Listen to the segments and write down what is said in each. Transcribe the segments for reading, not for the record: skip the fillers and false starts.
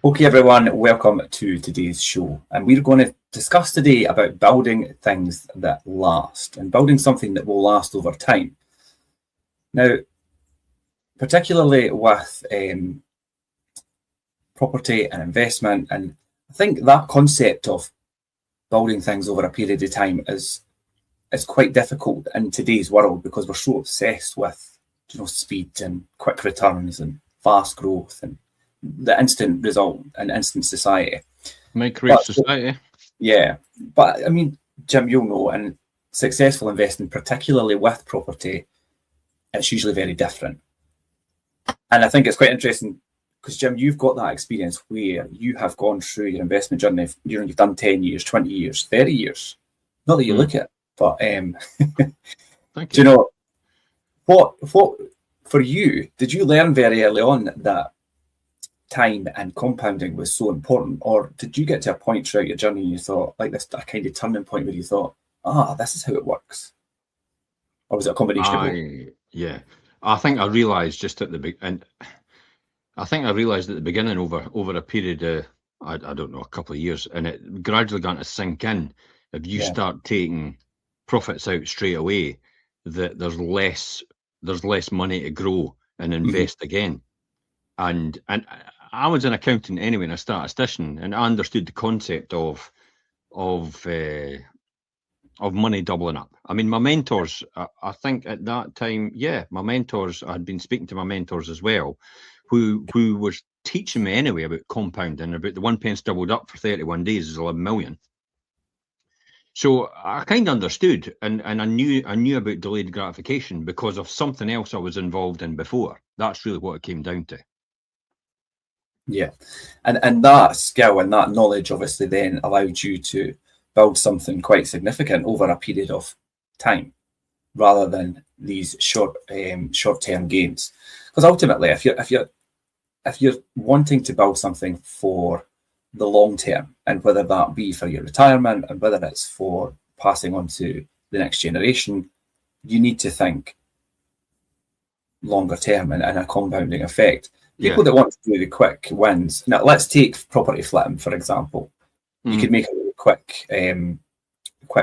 Okay, everyone, welcome to today's show. And we're going to discuss today about building things that last and building something that will last over time. Now, particularly with property and investment, and I think that concept of building things over a period of time is quite difficult in today's world because we're so obsessed with speed and quick returns and fast growth and the instant result and instant society. Microwave society. Yeah. But I mean, Jim, you'll know, and successful investing, particularly with property, it's usually very different. And I think it's quite interesting because, Jim, you've got that experience where you have gone through your investment journey. You've done 10 years, 20 years, 30 years. Not that you look at, but Thank you. do you know what for you, did you learn very early on that time and compounding was so important, or did you get to a point throughout your journey and you thought, like, this a kind of turning point where you thought, this is how it works? Or was it a combination of both? Yeah, I think I realised just at the beginning. I think I realised at the beginning over a period of I don't know, a couple of years, and it gradually got to sink in. If you start taking profits out straight away, that there's less money to grow and invest again. And I was an accountant anyway and a statistician, and I understood the concept of money doubling up. I mean, my mentors, I think at that time, my mentors, I had been speaking to my mentors as well, who was teaching me anyway about compounding, about the 1 pence doubled up for 31 days is 11 million. So I kind of understood, and I knew about delayed gratification because of something else I was involved in before. That's really what it came down to. Yeah, and that skill and that knowledge obviously then allowed you to build something quite significant over a period of time, rather than these short-term gains. Because ultimately, if you're wanting to build something for the long term, and whether that be for your retirement and whether it's for passing on to the next generation, you need to think longer term and a compounding effect. People that want to do the quick wins. Now, let's take property flipping, for example. You could make a really quick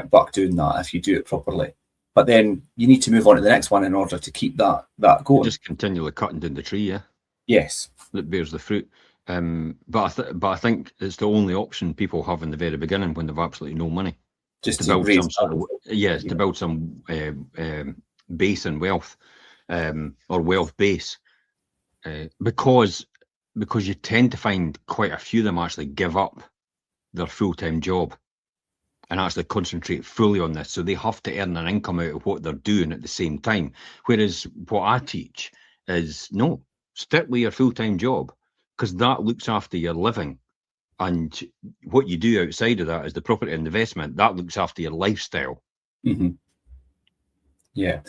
buck doing that if you do it properly. But then you need to move on to the next one in order to keep that going. Just continually cutting down the tree, Yes. That bears the fruit. But I think it's the only option people have in the very beginning when they've absolutely no money. Just to build some sort of, to build some base and wealth, or wealth base. Because you tend to find quite a few of them actually give up their full-time job and actually concentrate fully on this. So they have to earn an income out of what they're doing at the same time. Whereas what I teach is, no, stick with your full-time job, because that looks after your living. And what you do outside of that is the property and investment, that looks after your lifestyle. Mm-hmm. Yeah,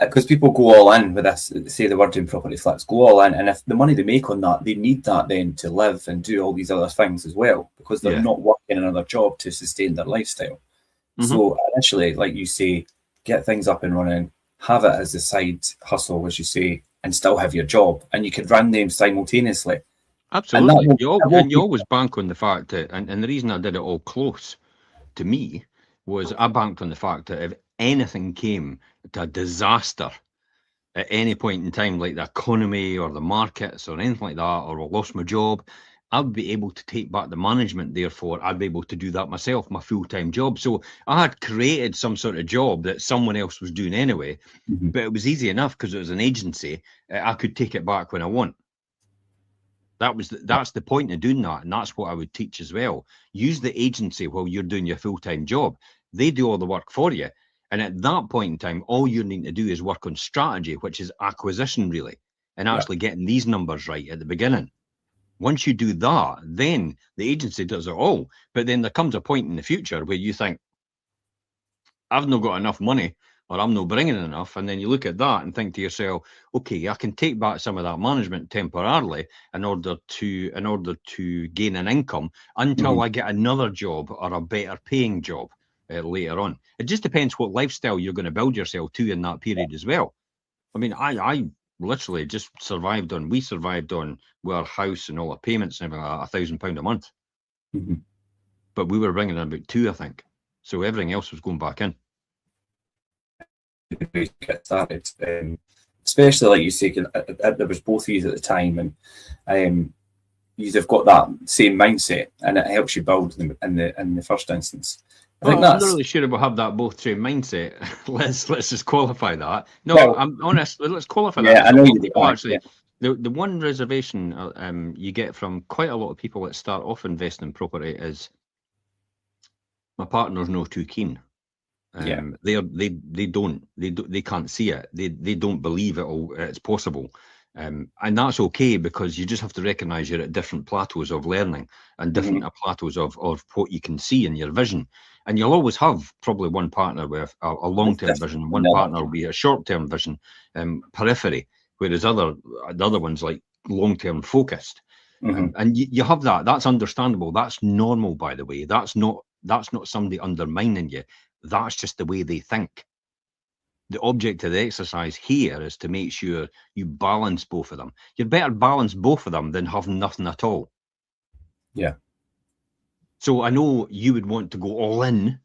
because people go all in with this, say the word in property flips, go all in, and if the money they make on that, they need that then to live and do all these other things as well, because they're not working another job to sustain their lifestyle. So initially, like you say, get things up and running, have it as a side hustle, as you say, and still have your job, and you could run them simultaneously. Absolutely. And you always bank on the fact that, and the reason I did it all close to me was I banked on the fact that if anything came to a disaster at any point in time, like the economy or the markets or anything like that, or I lost my job, I'd be able to take back the management. Therefore, I'd be able to do that myself, my full-time job. So I had created some sort of job that someone else was doing anyway, but it was easy enough because it was an agency. I could take it back when I want. That's the point of doing that, and that's what I would teach as well. Use the agency while you're doing your full-time job. They do all the work for you. And at that point in time, all you need to do is work on strategy, which is acquisition, really, and actually getting these numbers right at the beginning. Once you do that, then the agency does it all. But then there comes a point in the future where you think, I've not got enough money, or I'm not bringing enough. And then you look at that and think to yourself, okay, I can take back some of that management temporarily in order to gain an income until I get another job or a better paying job. Later on, it just depends what lifestyle you're going to build yourself to in that period as well. I mean, I literally just survived on. We survived on with our house and all our payments and everything like £1,000 a month. Mm-hmm. But we were bringing in about 2, I think. So everything else was going back in. Get started, especially like you say, there was both of you at the time, and you've got that same mindset, and it helps you build them in the first instance. I'm not really sure we'll have that both same mindset. let's just qualify that. No, well, I'm honest. Let's qualify that. I know you people actually. Yeah. The one reservation you get from quite a lot of people that start off investing in property is, my partner's not too keen. They can't see it. They don't believe it's possible. And that's okay, because you just have to recognize you're at different plateaus of learning and different plateaus of what you can see in your vision. And you'll always have probably one partner with a long-term vision, one partner will be a short-term vision, periphery, whereas the other one's like long-term focused. And you have that. That's understandable. That's normal, by the way. That's not somebody undermining you. That's just the way they think. The object of the exercise here is to make sure you balance both of them. You'd better balance both of them than have nothing at all. Yeah. So I know you would want to go all in,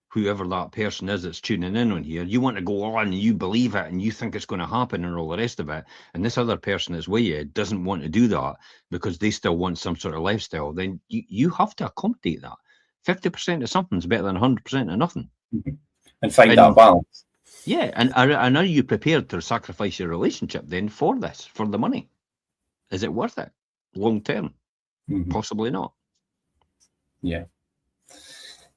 whoever that person is that's tuning in on here. You want to go all in and you believe it and you think it's going to happen and all the rest of it. And this other person that's with you doesn't want to do that because they still want some sort of lifestyle. Then you have to accommodate that. 50% of something's better than 100% of nothing. And find that balance. Yeah, and are you prepared to sacrifice your relationship then for this, for the money? Is it worth it long term? Possibly not. Yeah.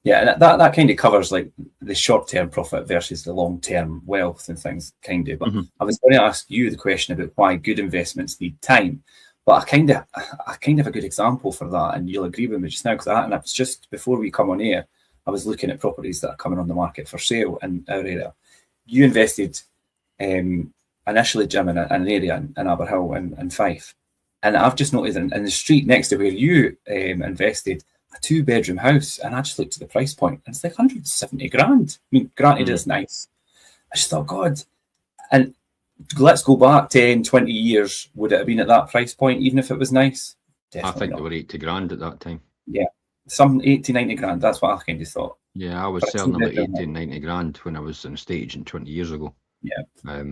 Yeah, and that kind of covers like the short-term profit versus the long-term wealth and things, kind of. But I was going to ask you the question about why good investments need time. But I kind of have a good example for that, and you'll agree with me just now, because I was just before we come on air, I was looking at properties that are coming on the market for sale in our area. You invested initially, Jim, in an area in Aberhill and Fife, and I've just noticed in the street next to where you invested, a 2-bedroom house, and I just looked at the price point, and it's like 170 grand. I mean, granted, it's nice. I just thought, God, and let's go back 10, 20 years. Would it have been at that price point, even if it was nice? Definitely I think they were 80 grand at that time. Yeah, some 80, 90 grand. That's what I kind of thought. Yeah, I was selling them at 80 and 90 grand when I was in a estate agent 20 years ago. Yeah.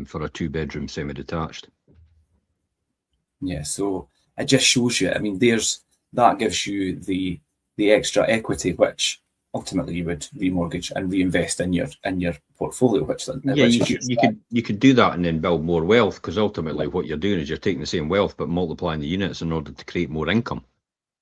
For a 2-bedroom semi-detached. Yeah, so it just shows you. I mean, that gives you the extra equity, which ultimately you would remortgage and reinvest in your portfolio. You could do that and then build more wealth, because ultimately what you're doing is you're taking the same wealth but multiplying the units in order to create more income.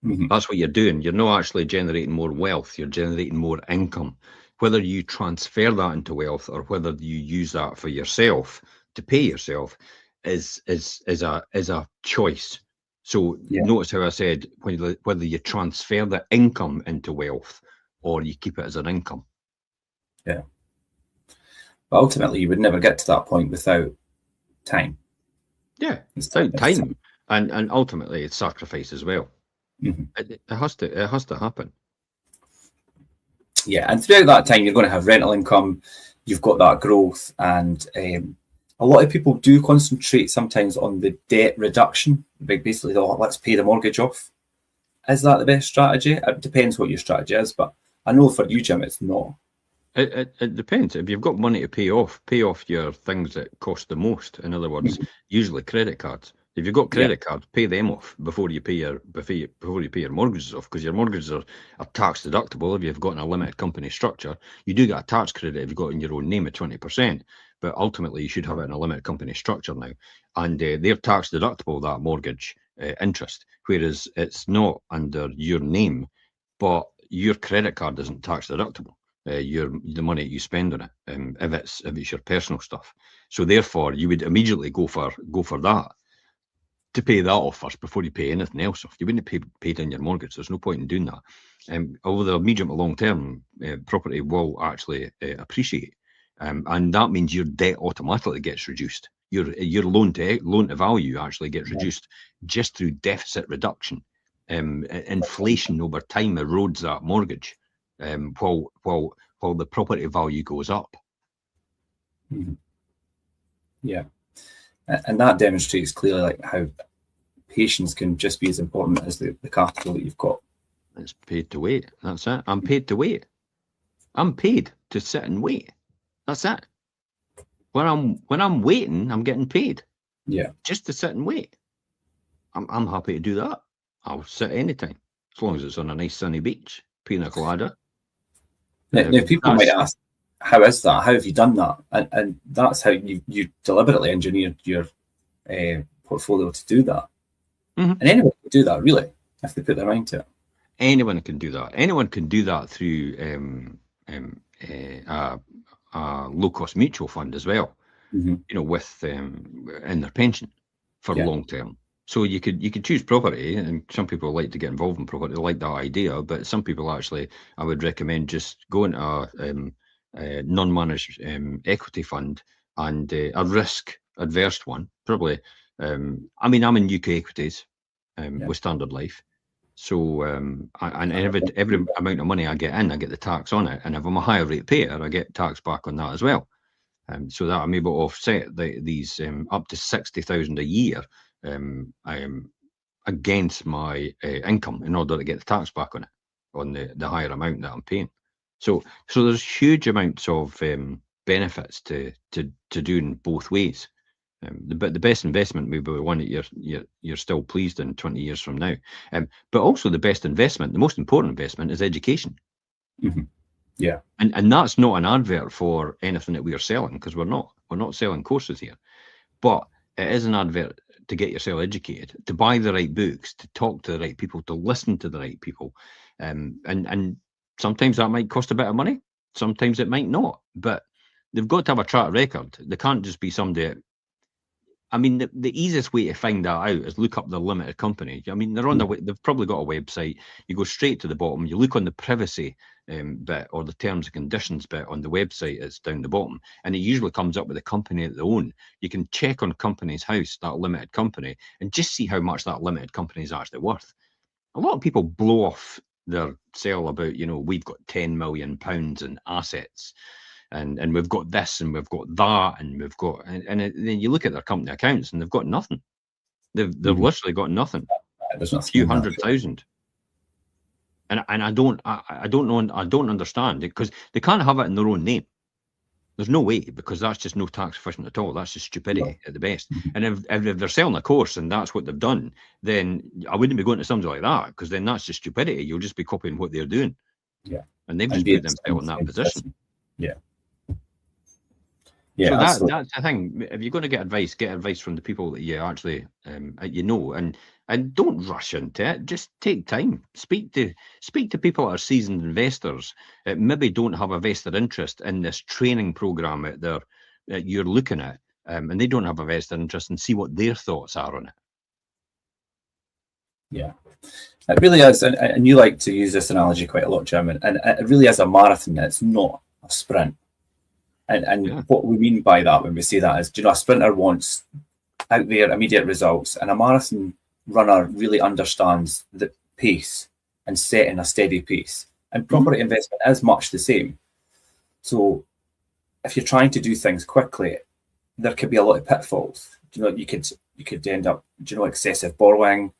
That's what you're doing. You're not actually generating more wealth. You're generating more income. Whether you transfer that into wealth or whether you use that for yourself to pay yourself is a choice. So notice how I said whether you transfer the income into wealth or you keep it as an income. Yeah. But ultimately, you would never get to that point without time. Yeah, without time. And ultimately, it's sacrifice as well. It has to happen. Yeah, and throughout that time, you're going to have rental income. You've got that growth, and a lot of people do concentrate sometimes on the debt reduction. Basically, let's pay the mortgage off. Is that the best strategy? It depends what your strategy is, but I know for you, Jim, it's not. It depends. If you've got money to pay off your things that cost the most. In other words, usually credit cards. If you've got credit cards, pay them off before you pay your mortgages off, because your mortgages are tax deductible if you've got a limited company structure. You do get a tax credit if you've got in your own name at 20%, but ultimately you should have it in a limited company structure now, and they're tax deductible, that mortgage interest, whereas it's not under your name, but your credit card isn't tax deductible. The money you spend on it, if it's your personal stuff. So therefore, you would immediately go for that. To pay that off first before you pay anything else off. You wouldn't pay down your mortgage. There's no point in doing that. Over the medium to long term, property will actually appreciate, and that means your debt automatically gets reduced. Your loan to value actually gets reduced just through deficit reduction. Inflation over time erodes that mortgage, while the property value goes up. Yeah. And that demonstrates clearly like how patience can just be as important as the capital that you've got. It's paid to wait. That's it. I'm paid to wait. I'm paid to sit and wait. That's it. When I'm waiting, I'm getting paid. Yeah. Just to sit and wait. I'm happy to do that. I'll sit anytime, as long as it's on a nice sunny beach, pina colada. Now people might ask, how is that? How have you done that? And that's how you deliberately engineered your portfolio to do that. Mm-hmm. And anyone can do that, really, if they put their mind to it. Anyone can do that. Anyone can do that through a low-cost mutual fund as well. Mm-hmm. You know, with in their pension for long term. So you could choose property, and some people like to get involved in property, they like that idea. But some people actually, I would recommend just going to a non-managed equity fund and a risk-adverse one. Probably, I mean, I'm in UK equities with Standard Life. So and every amount of money I get in, I get the tax on it, and if I'm a higher rate payer, I get tax back on that as well. So that I'm able to offset these up to 60,000 a year against my income in order to get the tax back on it, on the higher amount that I'm paying. So there's huge amounts of benefits to doing both ways. But the best investment may be one that you're still pleased in 20 years from now. But also the best investment, the most important investment, is education. Mm-hmm. Yeah. And that's not an advert for anything that we are selling, because we're not selling courses here. But it is an advert to get yourself educated, to buy the right books, to talk to the right people, to listen to the right people. And sometimes that might cost a bit of money. Sometimes it might not. But they've got to have a track record. They can't just be somebody. I mean, the easiest way to find that out is look up the limited company. I mean, they're on they've probably got a website. You go straight to the bottom. You look on the privacy bit or the terms and conditions bit on the website. It's down the bottom, and it usually comes up with the company that they own. You can check on Companies House, that limited company, and just see how much that limited company is actually worth. A lot of people blow off their sale about, we've got £10 million in assets. And we've got this and we've got that and we've got and then you look at their company accounts and they've got nothing. They've literally got nothing. There's a few 100,000. And I don't know. I don't understand it, because they can't have it in their own name. There's no way, because that's just no tax efficient at all. That's just stupidity at the best. And if they're selling a course and that's what they've done, then I wouldn't be going to something like that, because then that's just stupidity. You'll just be copying what they're doing. Yeah. And they've just put themselves in that position. Yeah. Yeah, so that's the thing. If you're going to get advice from the people that you actually and don't rush into it. Just take time. Speak to people that are seasoned investors. Maybe don't have a vested interest in this training program that you're looking at, and they don't have a vested interest, and see what their thoughts are on it. Yeah, it really is, and you like to use this analogy quite a lot, Jim. And it really is a marathon. It's not a sprint. And what we mean by that when we say that is, a sprinter wants out there immediate results, and a marathon runner really understands the pace and setting a steady pace. And property investment is much the same. So if you're trying to do things quickly, there could be a lot of pitfalls. You could end up, excessive borrowing.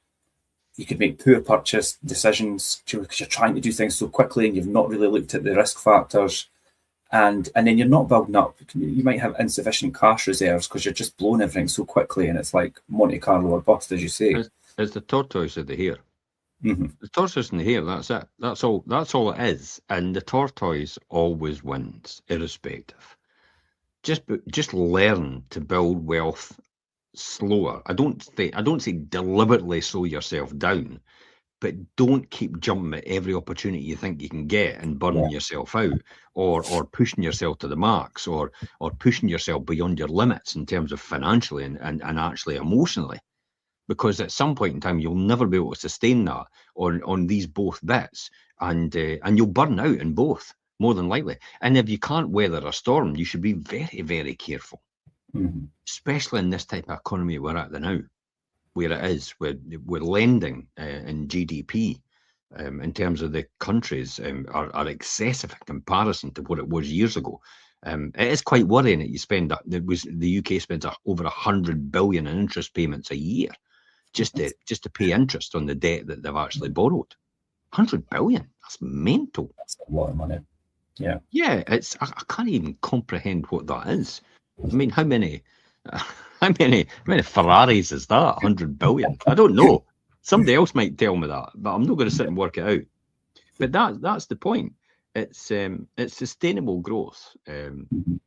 You could make poor purchase decisions because you're trying to do things so quickly and you've not really looked at the risk factors. And then you're not building up. You might have insufficient cash reserves because you're just blowing everything so quickly, and it's like Monte Carlo or bust, as you say. It's the tortoise of the hare. Mm-hmm. The tortoise and the hare. That's it. That's all it is. And the tortoise always wins, irrespective. Just learn to build wealth slower. I don't say deliberately slow yourself down, but don't keep jumping at every opportunity you think you can get and burning yourself out, or pushing yourself to the max, or pushing yourself beyond your limits in terms of financially and actually emotionally. Because at some point in time, you'll never be able to sustain that on these both bits, and you'll burn out in both, more than likely. And if you can't weather a storm, you should be very, very careful, especially in this type of economy we're at now, where it is, we're lending in GDP in terms of the countries are excessive in comparison to what it was years ago. It is quite worrying that you spend the UK spends over 100 billion in interest payments a year just to pay interest on the debt that they've actually borrowed. 100 billion. That's mental. That's a lot of money. Yeah. Yeah, it's I can't even comprehend what that is. I mean, how many Ferraris is that? 100 billion? I don't know. Somebody else might tell me that, but I'm not going to sit and work it out. But that's the point. It's sustainable growth. You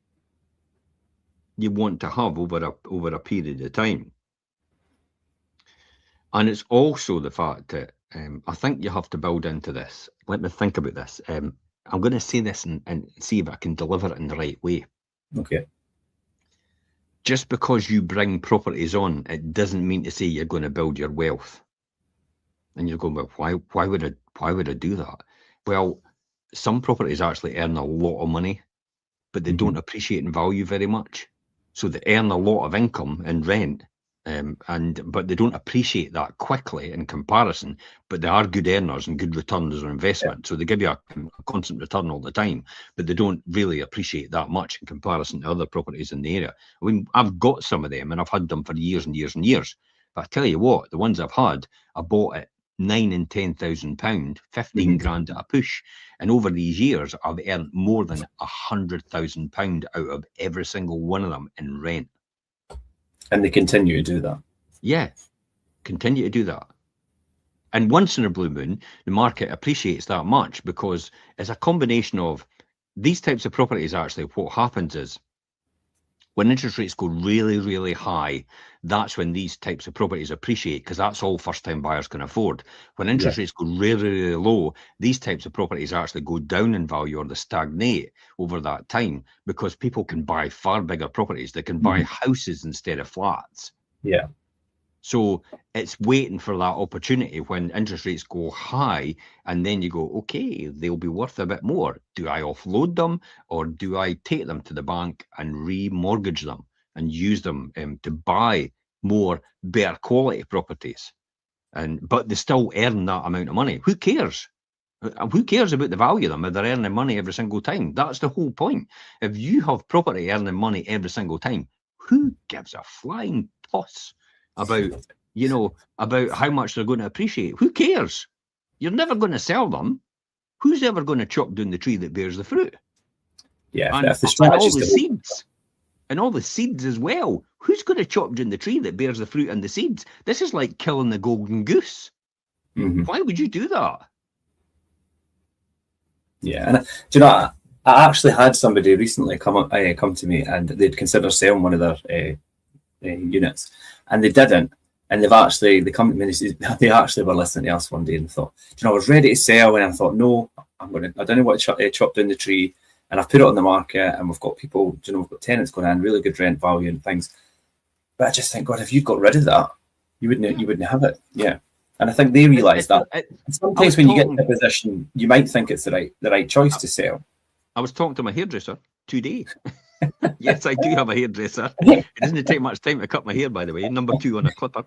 want to have over a period of time, and it's also the fact that I think you have to build into this. Let me think about this. I'm going to say this and see if I can deliver it in the right way. Okay. Just because you bring properties on, it doesn't mean to say you're going to build your wealth. And you're going, well, why would I do that? Well, some properties actually earn a lot of money, but they don't appreciate in value very much. So they earn a lot of income and rent, but they don't appreciate that quickly in comparison. But they are good earners and good returns on investment. Yeah. So they give you a constant return all the time, but they don't really appreciate that much in comparison to other properties in the area. I mean, I've got some of them and I've had them for years and years and years. But I tell you what, the ones I've had, I bought at £9,000 and £10,000, 15 grand at a push. And over these years, I've earned more than £100,000 out of every single one of them in rent. And they continue to do that. Yeah, continue to do that. And once in a blue moon, the market appreciates that much because it's a combination of these types of properties. Actually, what happens is when interest rates go really, really high, that's when these types of properties appreciate because that's all first-time buyers can afford. When interest rates go really, really low, these types of properties actually go down in value or they stagnate over that time because people can buy far bigger properties. They can buy houses instead of flats. Yeah. So it's waiting for that opportunity when interest rates go high and then you go, okay, they'll be worth a bit more. Do I offload them or do I take them to the bank and remortgage them and use them to buy more better quality properties? But they still earn that amount of money. Who cares? Who cares about the value of them if they're earning money every single time? That's the whole point. If you have property earning money every single time, who gives a flying toss about how much they're going to appreciate? Who cares? You're never going to sell them. Who's ever going to chop down the tree that bears the fruit? Yeah, and all the seeds. And all the seeds as well. Who's going to chop down the tree that bears the fruit and the seeds? This is like killing the golden goose. Why would you do that? Yeah, and do you know, I actually had somebody recently come to me and they'd consider selling one of their units, and they didn't. And they come to me and they actually were listening to us one day and thought, do you know, I was ready to sell, and I thought, no, I don't want to chop down the tree, and I've put it on the market, and we've got people, you know, we've got tenants going in, really good rent value and things. But I just think, God, if you got rid of that, you wouldn't have it. Yeah. And I think they realise that. Sometimes when you get in a position, you might think it's the right choice to sell. I was talking to my hairdresser today. Yes, I do have a hairdresser. It doesn't take much time to cut my hair, by the way. Number 2 on a clipper.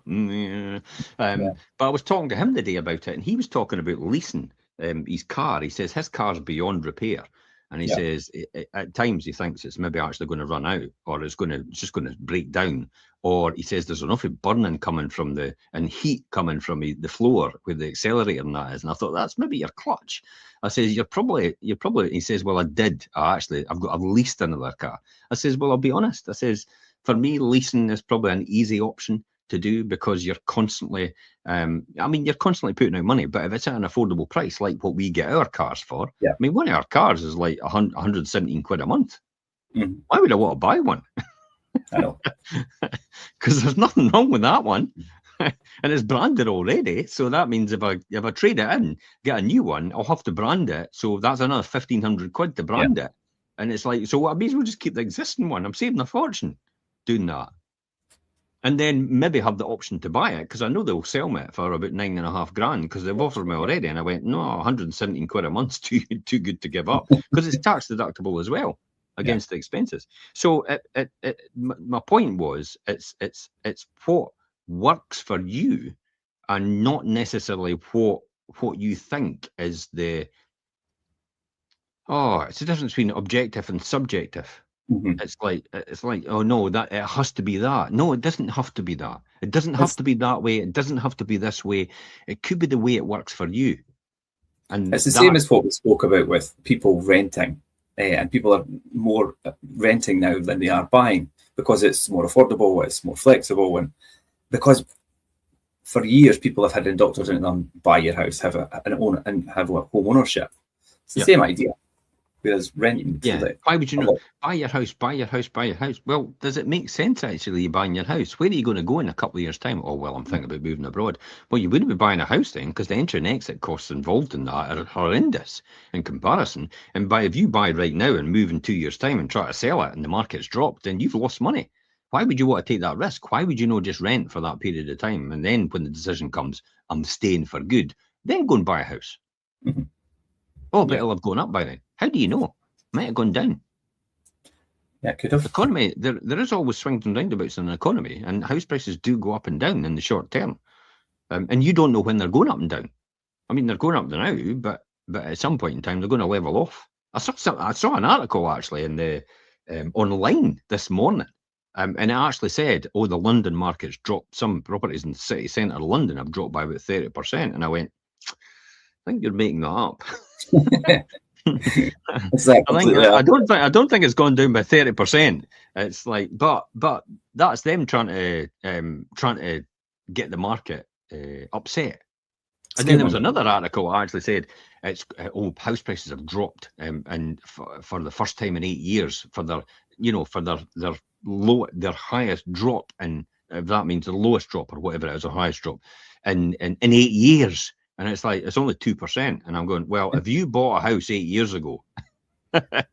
But I was talking to him today about it, and he was talking about leasing his car. He says his car's beyond repair. And he says at times he thinks it's maybe actually going to run out, or it's just going to break down. Or he says there's enough burning coming from and heat coming from the floor where the accelerator and that is. And I thought that's maybe your clutch. I says you're probably. He says, well, I've leased another car. I says, well, I'll be honest. I says for me, leasing is probably an easy option to do because you're constantly. You're constantly putting out money. But if it's at an affordable price, like what we get our cars for, I mean, one of our cars is like 117 quid a month. Why would I want to buy one? I know. Because there's nothing wrong with that one. And it's branded already. So that means if I trade it in, get a new one, I'll have to brand it. So that's another 1,500 quid to brand it. And it's like, so I may as well just keep the existing one. I'm saving a fortune doing that. And then maybe have the option to buy it because I know they'll sell me it for about 9.5 grand because they've offered me already. And I went, no, 117 quid a month's too good to give up because it's tax deductible as well against the expenses. So my point was, it's what works for you and not necessarily what you think is the Oh, it's the difference between objective and subjective. Mhm. It's like, oh no, that it has to be that. No, it doesn't have to be that. It doesn't have to be that way. It doesn't have to be this way. It could be the way it works for you. And It's the that, same as what we spoke about with people renting, and people are more renting now than they are buying because it's more affordable, it's more flexible, and because for years people have had indoctrined into them, buy your house, have have a home ownership. It's the yeah. same idea. Whereas renting, Yeah. Why would you not buy your house, buy your house, buy your house? Well, does it make sense actually you buying your house? Where are you going to go in a couple of years' time? Oh, well, I'm thinking about moving abroad. Well, you wouldn't be buying a house then because the entry and exit costs involved in that are horrendous in comparison. And if you buy right now and move in 2 years' time and try to sell it and the market's dropped, then you've lost money. Why would you want to take that risk? Why would you not just rent for that period of time? And then when the decision comes, I'm staying for good, then go and buy a house. Mm-hmm. Oh, but it'll have gone up by then. How do you know? Might have gone down. Yeah, it could have. Economy, there is always swings and roundabouts in an economy, and house prices do go up and down in the short term. And you don't know when they're going up and down. I mean, they're going up now, but at some point in time, they're going to level off. I saw an article actually in the online this morning, and it actually said, oh, the London market's dropped. Some properties in the city centre of London have dropped by about 30%. And I went, I think you're making that up. I don't think it's gone down by 30%. It's like, but that's them trying to get the market upset. And then there was another article that actually said it's house prices have dropped, and for the first time in 8 years for their highest drop, and if that means the lowest drop or whatever it is, the highest drop in 8 years. And it's like, it's only 2%. And I'm going, well, if you bought a house 8 years ago, a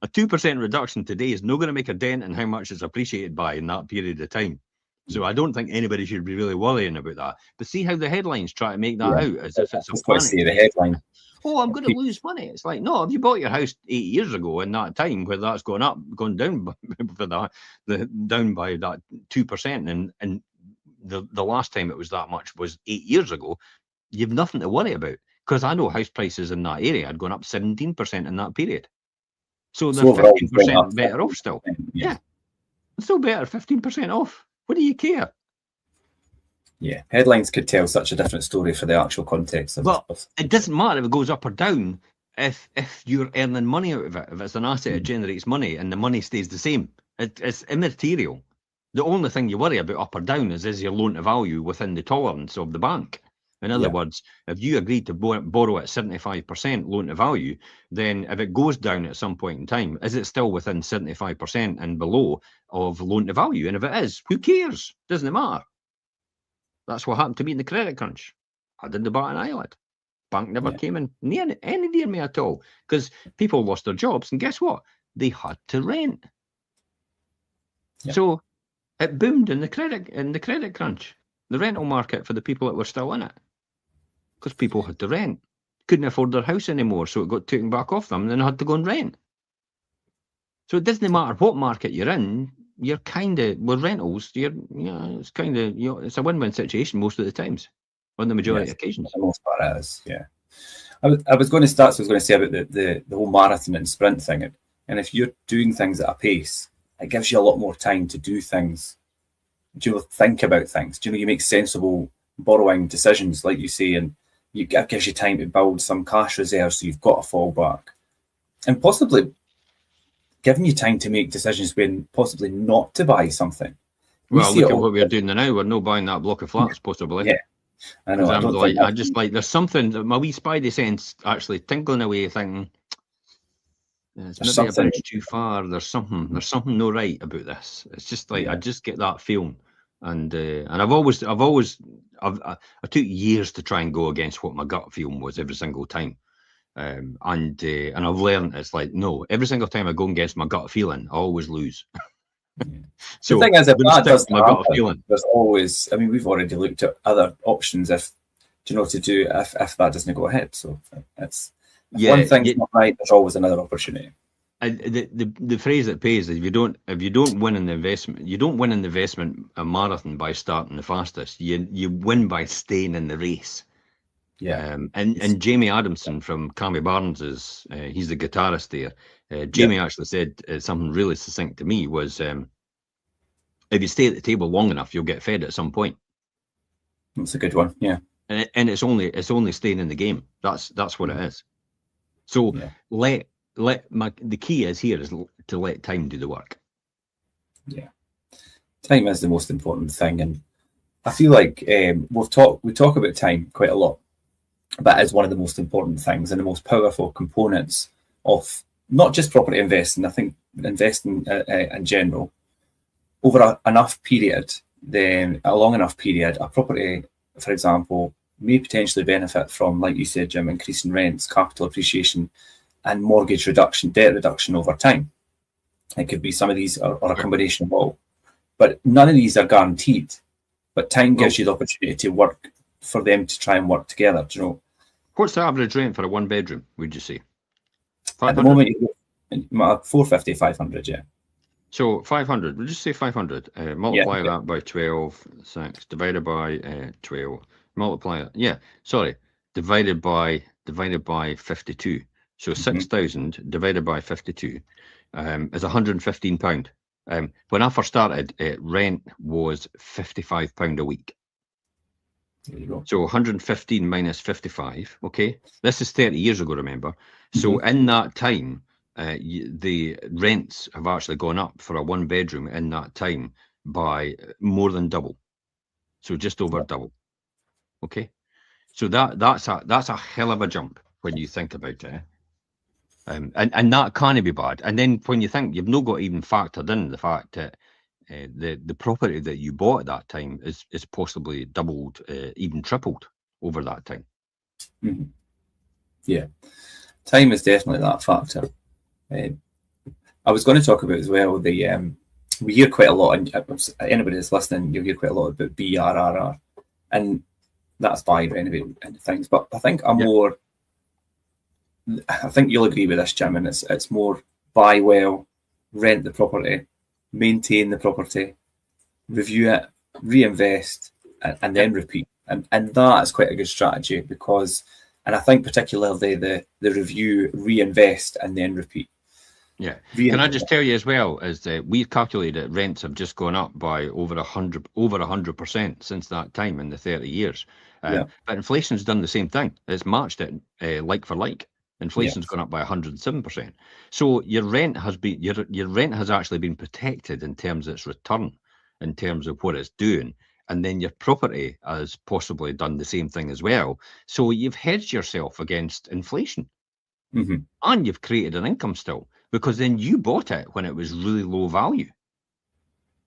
2% reduction today is not going to make a dent in how much it's appreciated by in that period of time. So I don't think anybody should be really worrying about that. But see how the headlines try to make that out as if it's a panic. The headline. Oh, I'm going to lose money. It's like, no, if you bought your house 8 years ago in that time where that's gone down for down by that 2%, and the last time it was that much was 8 years ago, you've nothing to worry about, because I know house prices in that area had gone up 17% in that period. So they're 15% better off still. Yeah. It's still better, 15% off. What do you care? Yeah, headlines could tell such a different story for the actual context of it. It doesn't matter if it goes up or down if you're earning money out of it. If it's an asset, it generates money and the money stays the same. It's immaterial. The only thing you worry about up or down is your loan to value within the tolerance of the bank. In other words, if you agreed to borrow at 75% loan to value, then if it goes down at some point in time, is it still within 75% and below of loan to value? And if it is, who cares? Doesn't matter. That's what happened to me in the credit crunch. I didn't bat an eyelid. Bank never came in near me at all, because people lost their jobs, and guess what? They had to rent. Yeah. So it boomed in the credit crunch, the rental market for the people that were still in it. Because people had to rent, couldn't afford their house anymore, so it got taken back off them, and then had to go and rent. So it doesn't matter what market you're in, you're kind of with rentals. It's kind of it's a win-win situation most of the times, on the majority of occasions. For the most part, it is. Yeah, I was going to start. So I was going to say about the whole marathon and sprint thing, and if you're doing things at a pace, it gives you a lot more time to do things. Do you think about things? Do you make sensible borrowing decisions, like you say, and it gives you time to build some cash reserves so you've got a fallback, and possibly giving you time to make decisions when possibly not to buy something. Well, look at what we're doing now. We're not buying that block of flats, possibly. Yeah, I know. I just there's something, my wee spidey sense actually tinkling away, thinking it's maybe a bridge too far. There's something no right about this. It's just like I just get that feeling. And I took years to try and go against what my gut feeling was every single time, and I've learned it's like, no, every single time I go against my gut feeling, I always lose. So the thing is, if that doesn't happen, there's always. I mean, we've already looked at other options if that doesn't go ahead. So it's one thing's not right, there's always another opportunity. The phrase that pays is if you don't win in the investment, you don't win in the investment a marathon by starting the fastest. You win by staying in the race. Yeah. And Jamie Adamson from Cammy Barnes is he's the guitarist there. Jamie actually said something really succinct to me was, if you stay at the table long enough, you'll get fed at some point. That's a good one. Yeah. And it's only staying in the game. That's what it is. So the key is here is to let time do the work. Yeah, time is the most important thing, and I feel like we talk about time quite a lot, but it's one of the most important things and the most powerful components of not just property investing. I think investing in general over a long enough period, a property, for example, may potentially benefit from, like you said, Jim, increasing rents, capital appreciation, and mortgage reduction, debt reduction over time. It could be some of these or a combination of all, but none of these are guaranteed. But time gives you the opportunity to work for them to try and work together. Do you know? What's the average rent for a one bedroom, would you say? 500? At the moment, 450, 500, yeah. So 500, we'll just say 500. Multiply that by 12, 6, divided by 12. Multiply it, divided by 52. So 6,000 divided by 52 is £115. When I first started, rent was £55 a week. There you go. So 115 minus 55. Okay, this is 30 years ago. Remember, so in that time, the rents have actually gone up for a one bedroom in that time by more than double. So just over double. Okay, so that's a hell of a jump when you think about it. And that can't be bad. And then when you think you've not got even factored in the fact that the property that you bought at that time is possibly doubled, even tripled over that time. Yeah, time is definitely that factor. I was going to talk about as well we hear quite a lot, and anybody that's listening, you'll hear quite a lot about BRRR, and that's buy, renovate, and things. But I think I think you'll agree with this, Jim, and it's more buy well, rent the property, maintain the property, review it, reinvest, and then repeat. And that is quite a good strategy because, and I think particularly the review, reinvest, and then repeat. Yeah. Can I just tell you as well, is that we've calculated rents have just gone up by over 100% since that time in the 30 years. But inflation's done the same thing. It's matched it like for like. Inflation's gone up by 107%. So your rent has been your rent has actually been protected in terms of its return, in terms of what it's doing. And then your property has possibly done the same thing as well. So you've hedged yourself against inflation. And you've created an income still, because then you bought it when it was really low value.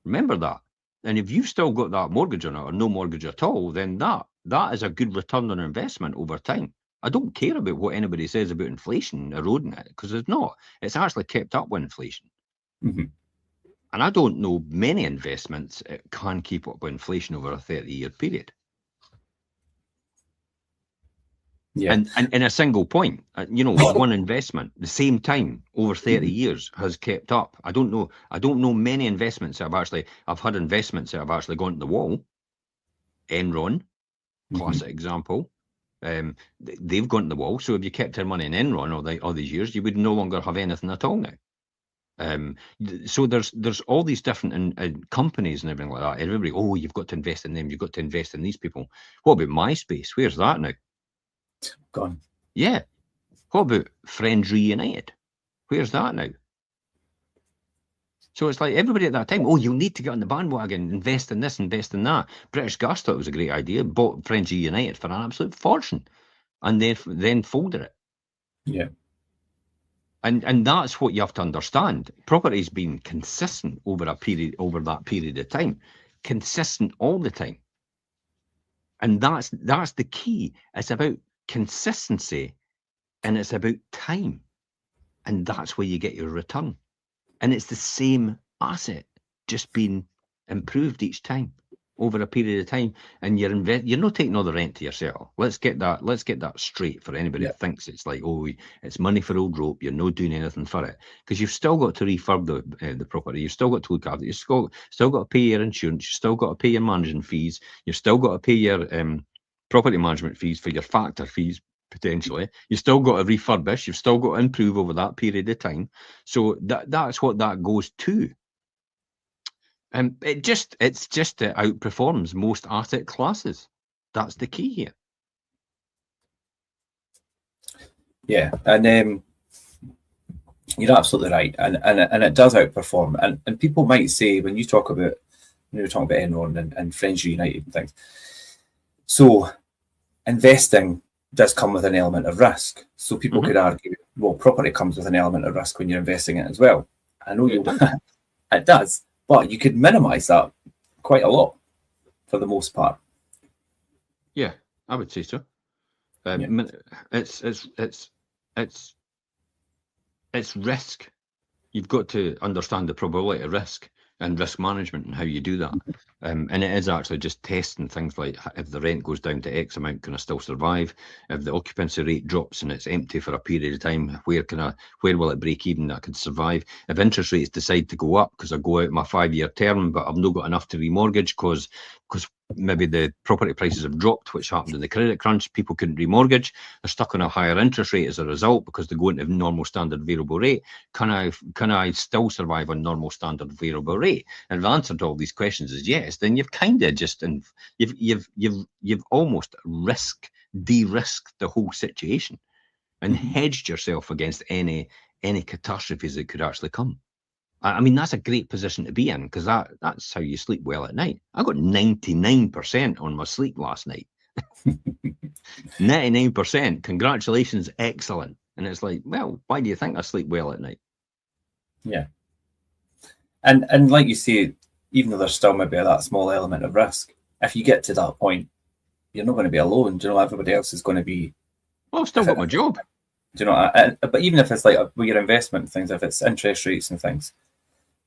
Remember that. And if you've still got that mortgage on it or no mortgage at all, then that is a good return on investment over time. I don't care about what anybody says about inflation eroding it, because it's not. It's actually kept up with inflation. And I don't know many investments that can keep up with inflation over a 30-year period. Yeah. And in a single point, one investment, the same time over 30 years has kept up. I don't know many investments that I've had investments that have actually gone to the wall. Enron, classic example. They've gone to the wall. So if you kept your money in Enron all these years, you would no longer have anything at all now. So there's all these different companies and everything like that. Everybody, you've got to invest in them. You've got to invest in these people. What about MySpace? Where's that now? Gone. Yeah. What about Friends Reunited? Where's that now? So it's like everybody at that time, you'll need to get on the bandwagon, invest in this, invest in that. British Gas thought it was a great idea, bought Friends Reunited for an absolute fortune, and then folded it. Yeah. And that's what you have to understand. Property's been consistent over that period of time, consistent all the time. And that's the key. It's about consistency, and it's about time, and that's where you get your return. And it's the same asset, just being improved each time over a period of time. And you're not taking all the rent to yourself. Let's get that straight for anybody that thinks it's like, it's money for old rope. You're not doing anything for it, because you've still got to refurb the property. You've still got to look after it. You've still got to pay your insurance. You've still got to pay your managing fees. You've still got to pay your property management fees for your factor fees, potentially. You've still got to refurbish, you've still got to improve over that period of time. So that's what that goes to. And it's just it outperforms most asset classes. That's the key here. Yeah, and you're absolutely right, and it does outperform. And people might say, when you talk about, you're talking about Enron and Friends United and things, so investing does come with an element of risk. So people could argue, well, property comes with an element of risk when you're investing in it as well. I know it does, but you could minimize that quite a lot for the most part. Yeah, I would say so. It's risk. You've got to understand the probability of risk and risk management and how you do that. And it is actually just testing things like, if the rent goes down to X amount, can I still survive? If the occupancy rate drops and it's empty for a period of time, where will it break even that I can survive? If interest rates decide to go up because I go out my 5-year term, but I've not got enough to remortgage because maybe the property prices have dropped, which happened in the credit crunch, people couldn't remortgage, they're stuck on a higher interest rate as a result because they're going to normal standard variable rate. Can I still survive on normal standard variable rate? And if the answer to all these questions is yes, then you've kind of just you've almost de-risked the whole situation and hedged yourself against any catastrophes that could actually come. I mean, that's a great position to be in, because that's how you sleep well at night. I got 99% on my sleep last night. 99%. Congratulations, excellent. And it's like, well, why do you think I sleep well at night? Yeah. And like you say, even though there's still maybe that small element of risk, if you get to that point, you're not going to be alone. Do you know, everybody else is going to be... Well, I've still got my job. Do you know, but even if it's like with your investment things, if it's interest rates and things,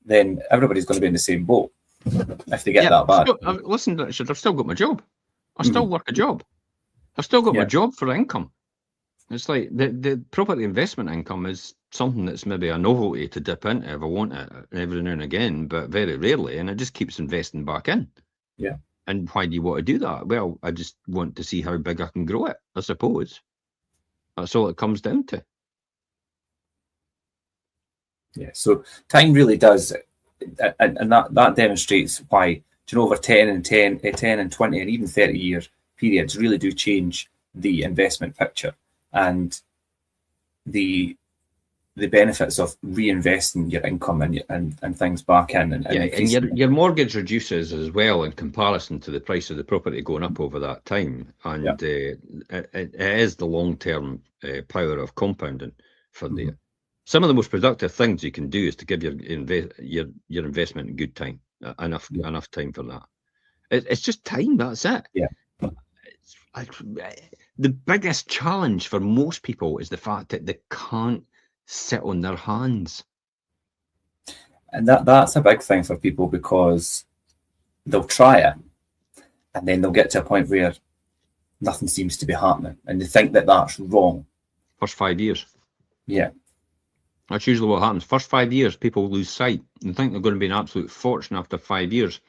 then everybody's going to be in the same boat if they get that bad. Listen, Richard, I've still got my job. I still work a job. I've still got my job for income. It's like the property investment income is something that's maybe a novelty to dip into if I want it every now and again, but very rarely, and it just keeps investing back in. Yeah. And why do you want to do that? Well, I just want to see how big I can grow it, I suppose. That's all it comes down to. Yeah, so time really does, and that demonstrates why, do you know, over 10 and 20 and even 30 year periods really do change the investment picture, and the benefits of reinvesting your income and things back in. And your mortgage reduces as well in comparison to the price of the property going up over that time. And it is the long-term power of compounding for there. Some of the most productive things you can do is to give your investment a good time, enough time for that. It's just time, that's it. Yeah. The biggest challenge for most people is the fact that they can't sit on their hands. And that's a big thing for people, because they'll try it and then they'll get to a point where nothing seems to be happening and they think that that's wrong. First 5 years. Yeah. That's usually what happens. First 5 years, people lose sight and think they're going to be an absolute fortune after 5 years.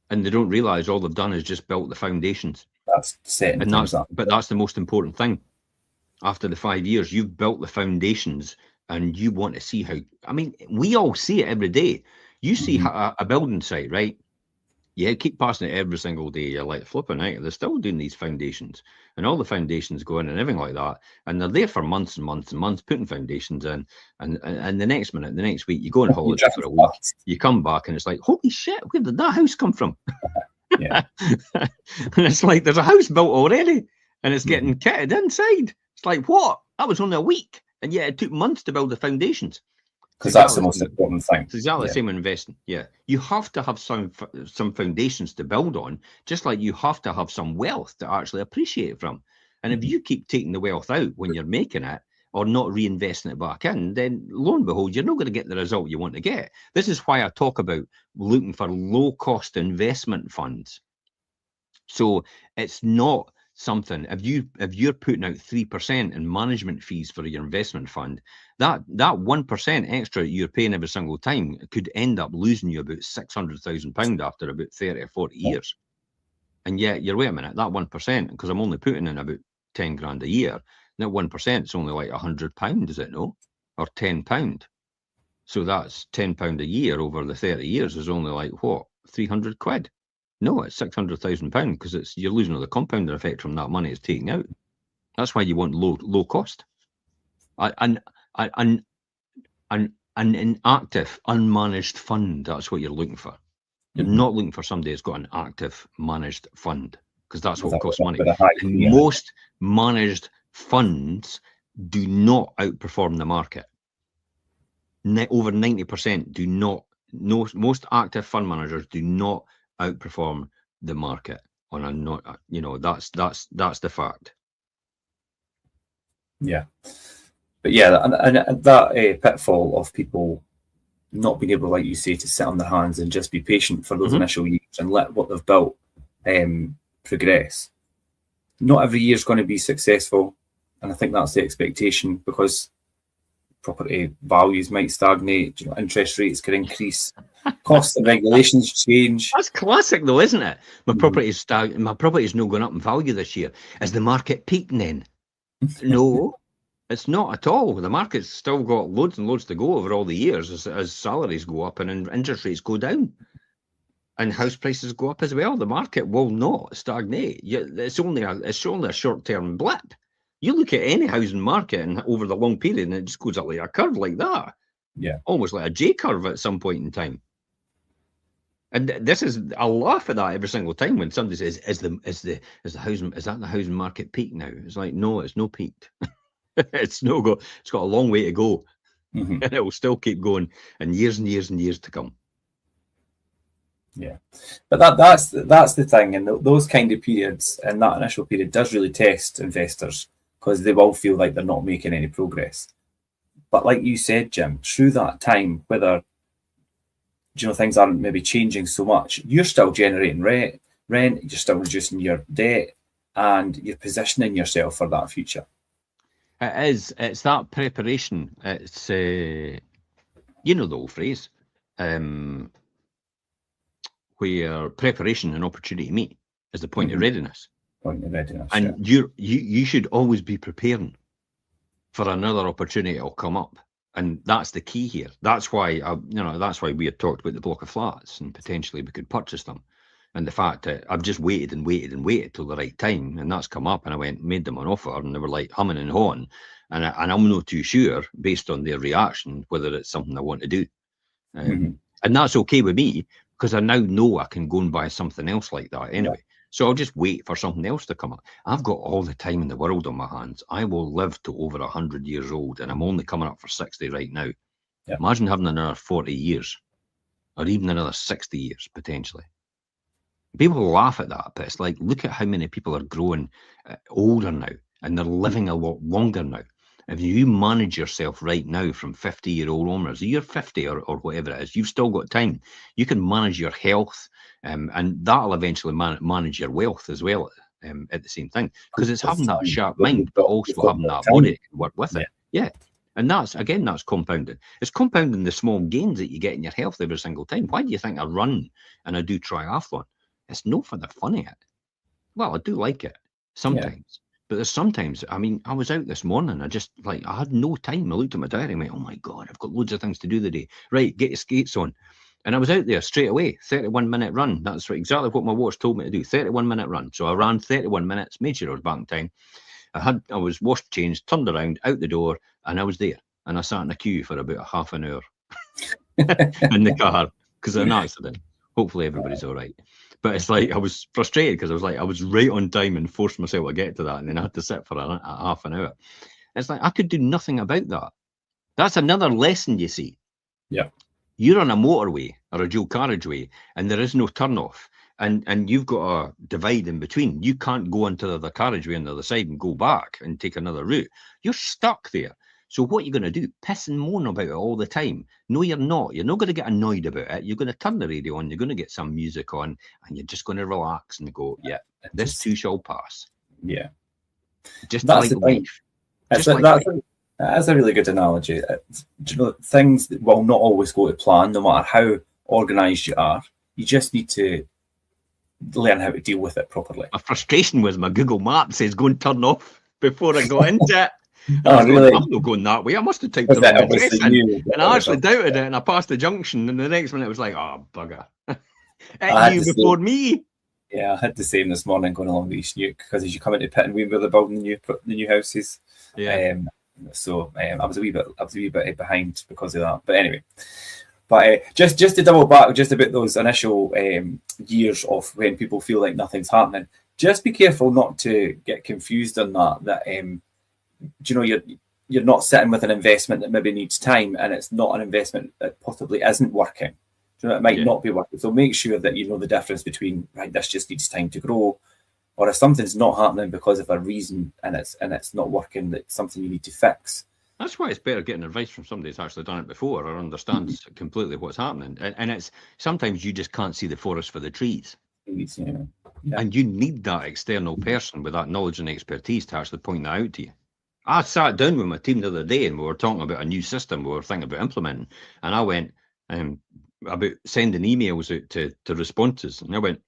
And they don't realise all they've done is just built the foundations. That's setting things up. But that's the most important thing. After the 5 years, you've built the foundations and you want to see how... I mean, we all see it every day. You see a building site, right? You keep passing it every single day. You're like, flipping out. They're still doing these foundations. And all the foundations go in and everything like that. And they're there for months and months and months, putting foundations in. And the next minute, the next week, you go on holiday for a week. You come back and it's like, holy shit, where did that house come from? Yeah. And it's like, there's a house built already. And it's getting kitted inside. It's like, what? That was only a week. And yet it took months to build the foundations. Because that's the most important thing. It's exactly the same with investing. Yeah. You have to have some foundations to build on, just like you have to have some wealth to actually appreciate from. And if you keep taking the wealth out when you're making it or not reinvesting it back in, then lo and behold, you're not going to get the result you want to get. This is why I talk about looking for low-cost investment funds. So it's not something, if you're putting out 3% in management fees for your investment fund, that 1% extra you're paying every single time could end up losing you about £600,000 after about 30 or 40 years. And yet, you're, wait a minute, that 1%, because I'm only putting in about 10 grand a year, that 1% is only like £100, is it no? Or £10. So that's £10 a year over the 30 years is only like what, 300 quid? No, it's £600,000 because you're losing all the compounding effect from that money it's taking out. That's why you want low cost. An inactive, unmanaged fund, that's what you're looking for. You're not looking for somebody who's got an active managed fund, because that's what costs money. And most managed funds do not outperform the market. Over 90% do not. Most active fund managers do not outperform the market on a not. You know, that's the fact. Yeah, but yeah, and that pitfall of people not being able, like you say, to sit on their hands and just be patient for those initial years and let what they've built progress. Not every year is going to be successful, and I think that's the expectation, because property values might stagnate, interest rates can increase, costs and regulations change. That's classic though, isn't it? My property is not going up in value this year. Is the market peaking then? No, it's not at all. The market's still got loads and loads to go over all the years as salaries go up and interest rates go down. And house prices go up as well. The market will not stagnate. It's only a short-term blip. You look at any housing market and over the long period, and it just goes up like a curve like that. Yeah, almost like a J curve at some point in time. And I laugh at that every single time when somebody says, "Is the housing market peak now?" It's like, no, it's no peaked. It's got a long way to go, and it will still keep going, and years and years to come. Yeah, but that's the thing, and those kind of periods and that initial period does really test investors, because they will feel like they're not making any progress. But like you said, Jim, through that time, whether things aren't maybe changing so much, you're still generating rent, you're still reducing your debt, and you're positioning yourself for that future. It's that preparation. It's the old phrase, where preparation and opportunity meet is the point of readiness. Point of readiness, and yeah. You should always be preparing for another opportunity that'll come up, and that's the key here. That's why that's why we had talked about the block of flats and potentially we could purchase them, and the fact that I've just waited till the right time, and that's come up, and I made them an offer, and they were like humming and hawing, and I'm not too sure based on their reaction whether it's something I want to do, and that's okay with me, because I now know I can go and buy something else like that anyway. Yeah. So I'll just wait for something else to come up. I've got all the time in the world on my hands. I will live to over 100 years old, and I'm only coming up for 60 right now. Yeah. Imagine having another 40 years, or even another 60 years potentially. People laugh at that, but it's like, look at how many people are growing older now, and they're living a lot longer now. If you manage yourself right now from 50-year-old onwards, you're 50 or whatever it is, you've still got time. You can manage your health, and that'll eventually manage your wealth as well at the same thing. Because it's having that sharp mind, but also having that body to work with it. Yeah. And that's compounding. It's compounding the small gains that you get in your health every single time. Why do you think I run and I do triathlon? It's not for the fun of it. Well, I do like it sometimes. Yeah. But there's sometimes, I was out this morning, I had no time. I looked at my diary and went, oh my God, I've got loads of things to do today. Right, get your skates on. And I was out there straight away, 31-minute run. That's exactly what my watch told me to do, 31-minute run. So I ran 31 minutes, made sure I was back in time. I was washed, changed, turned around, out the door, and I was there. And I sat in a queue for about half an hour in the car because of an accident. Hopefully everybody's all right. But it's like, I was frustrated because I was right on time and forced myself to get to that. And then I had to sit for a half an hour. It's like, I could do nothing about that. That's another lesson, you see. Yeah. You're on a motorway or a dual carriageway and there is no turn-off. And you've got a divide in between. You can't go onto the other carriageway on the other side and go back and take another route. You're stuck there. So what you're going to do, piss and moan about it all the time. No, you're not. You're not going to get annoyed about it. You're going to turn the radio on. You're going to get some music on, and you're just going to relax and go, yeah, this too shall pass. Yeah. Just like life. That's a really good analogy. Things will not always go to plan, no matter how organised you are. You just need to learn how to deal with it properly. My frustration was my Google Maps says go and turn off before I got into it. Oh, really? I'm not going that way. I must have typed the wrong address in. And I actually doubted it, and I passed the junction, and the next minute it was like, oh, bugger. It knew before me. Yeah, I had the same this morning going along the East Nuke, because as you come into Pittenweem where they're building the new houses, so I was a wee bit behind because of that. But anyway, just to double back just about those initial years of when people feel like nothing's happening. Just be careful not to get confused on that. That you know, you're not sitting with an investment that maybe needs time, and it's not an investment that possibly isn't working. You know, it might not be working. So make sure that you know the difference between, right, this just needs time to grow, or if something's not happening because of a reason and it's not working, that's something you need to fix. That's why it's better getting advice from somebody who's actually done it before or understands completely what's happening. And it's sometimes you just can't see the forest for the trees. Yeah. And you need that external person with that knowledge and expertise to actually point that out to you. I sat down with my team the other day and we were talking about a new system we were thinking about implementing. And I went about sending emails out to responses. And I went,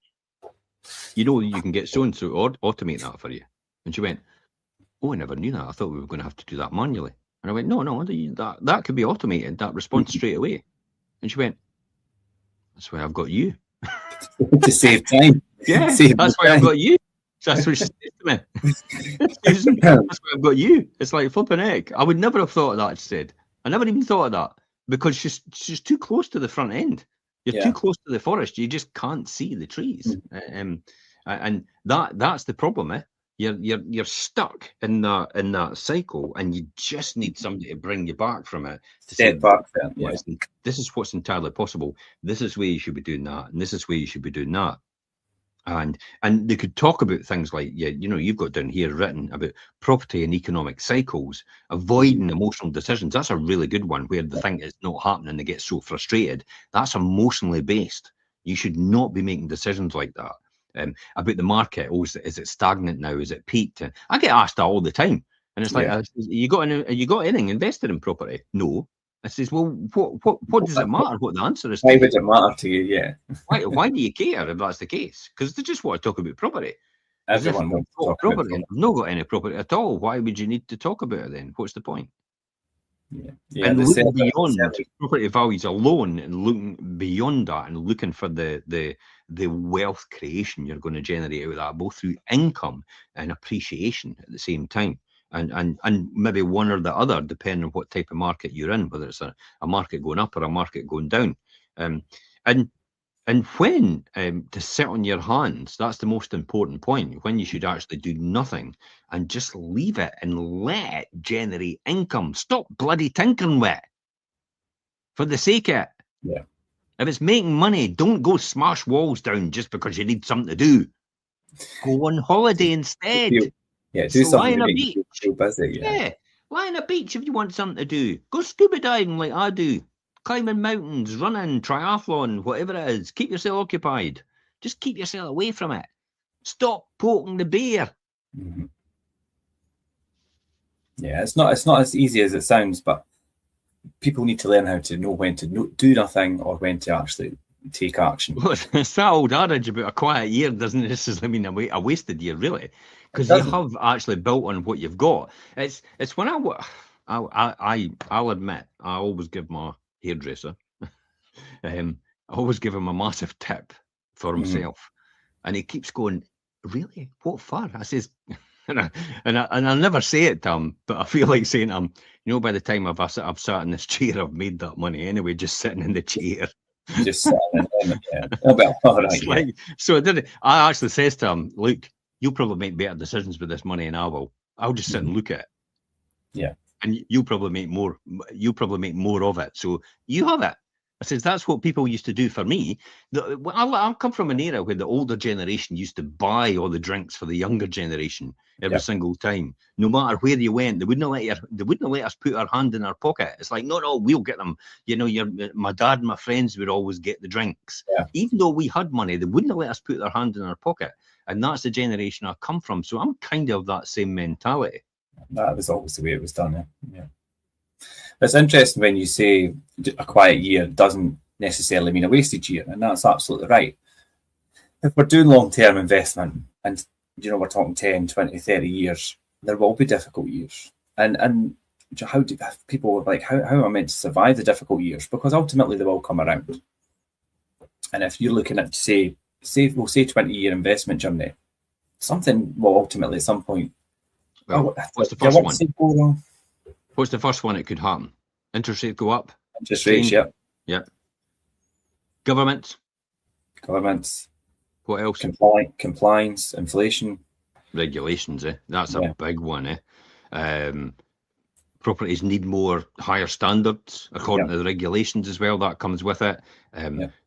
you know, you can get so-and-so to automate that for you. And she went, oh, I never knew that. I thought we were going to have to do that manually. And I went, no, that could be automated, that response straight away. And she went, that's why I've got you. To save time. Yeah, that's why I've got you. That's what she said to me. That's why I've got you. It's like flipping heck. I would never have thought of that, she said. I never even thought of that because she's too close to the front end. You're too close to the forest. You just can't see the trees. And that's the problem, eh? You're stuck in that cycle, and you just need somebody to bring you back from it. To step back. This is what's entirely possible. This is where you should be doing that, and this is where you should be doing that. And they could talk about things like, you know, you've got down here written about property and economic cycles, avoiding emotional decisions. That's a really good one, where they think it's not happening, they get so frustrated. That's emotionally based. You should not be making decisions like that. About the market, is it stagnant now? Is it peaked? And I get asked that all the time, and it's like, you got anything invested in property? No. I says, well, what does it matter? What the answer is? Why would it matter to you? Yeah. Why do you care if that's the case? Because they just want to talk about property. Everyone wants to talk about property. I've not got any property at all. Why would you need to talk about it then? What's the point? Yeah. And looking beyond property values alone, and looking beyond that, and looking for the wealth creation you're going to generate out of that, both through income and appreciation at the same time, and maybe one or the other, depending on what type of market you're in, whether it's a market going up or a market going down. And when to sit on your hands, that's the most important point, when you should actually do nothing and just leave it and let it generate income. Stop bloody tinkering with it for the sake of it. Yeah. If it's making money, don't go smash walls down just because you need something to do. Go on holiday instead. Do something lie on to a make beach. you feel busy. Yeah, lie on a beach if you want something to do. Go scuba diving like I do. Climbing mountains, running, triathlon, whatever it is. Keep yourself occupied. Just keep yourself away from it. Stop poking the bear. Mm-hmm. Yeah, it's not as easy as it sounds, but people need to learn how to know when to do nothing or when to actually take action. Well, it's that old adage about a quiet year doesn't necessarily mean a wasted year, really, because you have actually built on what you've got. It's when I'll admit, I always give my hairdresser, I always give him a massive tip for himself, and he keeps going, really? What for? I says, and I never say it to him, but I feel like saying to him, you know, by the time I've sat in this chair, I've made that money anyway, just sitting in the chair. Just sitting in it. All right, so I actually says to him, look, you'll probably make better decisions with this money than I will. I'll just sit and look at it. Yeah. And you'll probably make more. You'll probably make more of it. So you have it. I says, that's what people used to do for me. I come from an era where the older generation used to buy all the drinks for the younger generation every single time. No matter where you went, they wouldn't let us put our hand in our pocket. It's like, no, we'll get them. You know, my dad and my friends would always get the drinks. Yeah. Even though we had money, they wouldn't let us put their hand in our pocket. And that's the generation I come from. So I'm kind of that same mentality. That was always the way it was done. Yeah. It's interesting when you say a quiet year doesn't necessarily mean a wasted year, and that's absolutely right. if we're doing long-term investment and, we're talking 10, 20, 30 years, there will be difficult years. And how do people like, how am I meant to survive the difficult years? Because ultimately they will come around. And if you're looking at, say 20-year investment journey, something will ultimately at some point. Well, what's the first one? What's the first one that could happen? Interest rates go up. Interest rates, yeah. Yeah. Governments. What else? Compliance, inflation. Regulations, That's a big one, Properties need more higher standards according to the regulations as well. That comes with it.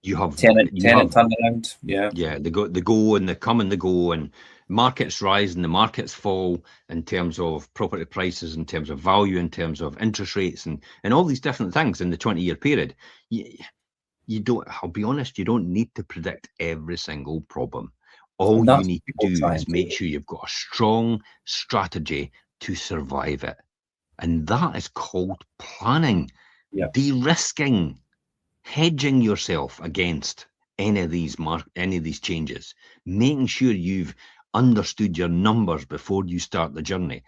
You have tenant turnaround. Yeah, they go and they come and they go, and markets rise and the markets fall in terms of property prices, in terms of value, in terms of interest rates, and all these different things in the 20-year period. You don't. I'll be honest. You don't need to predict every single problem. All you need to do is make sure you've got a strong strategy to survive it. And that is called planning, de-risking, hedging yourself against any of these changes, making sure you've understood your numbers before you start the journey.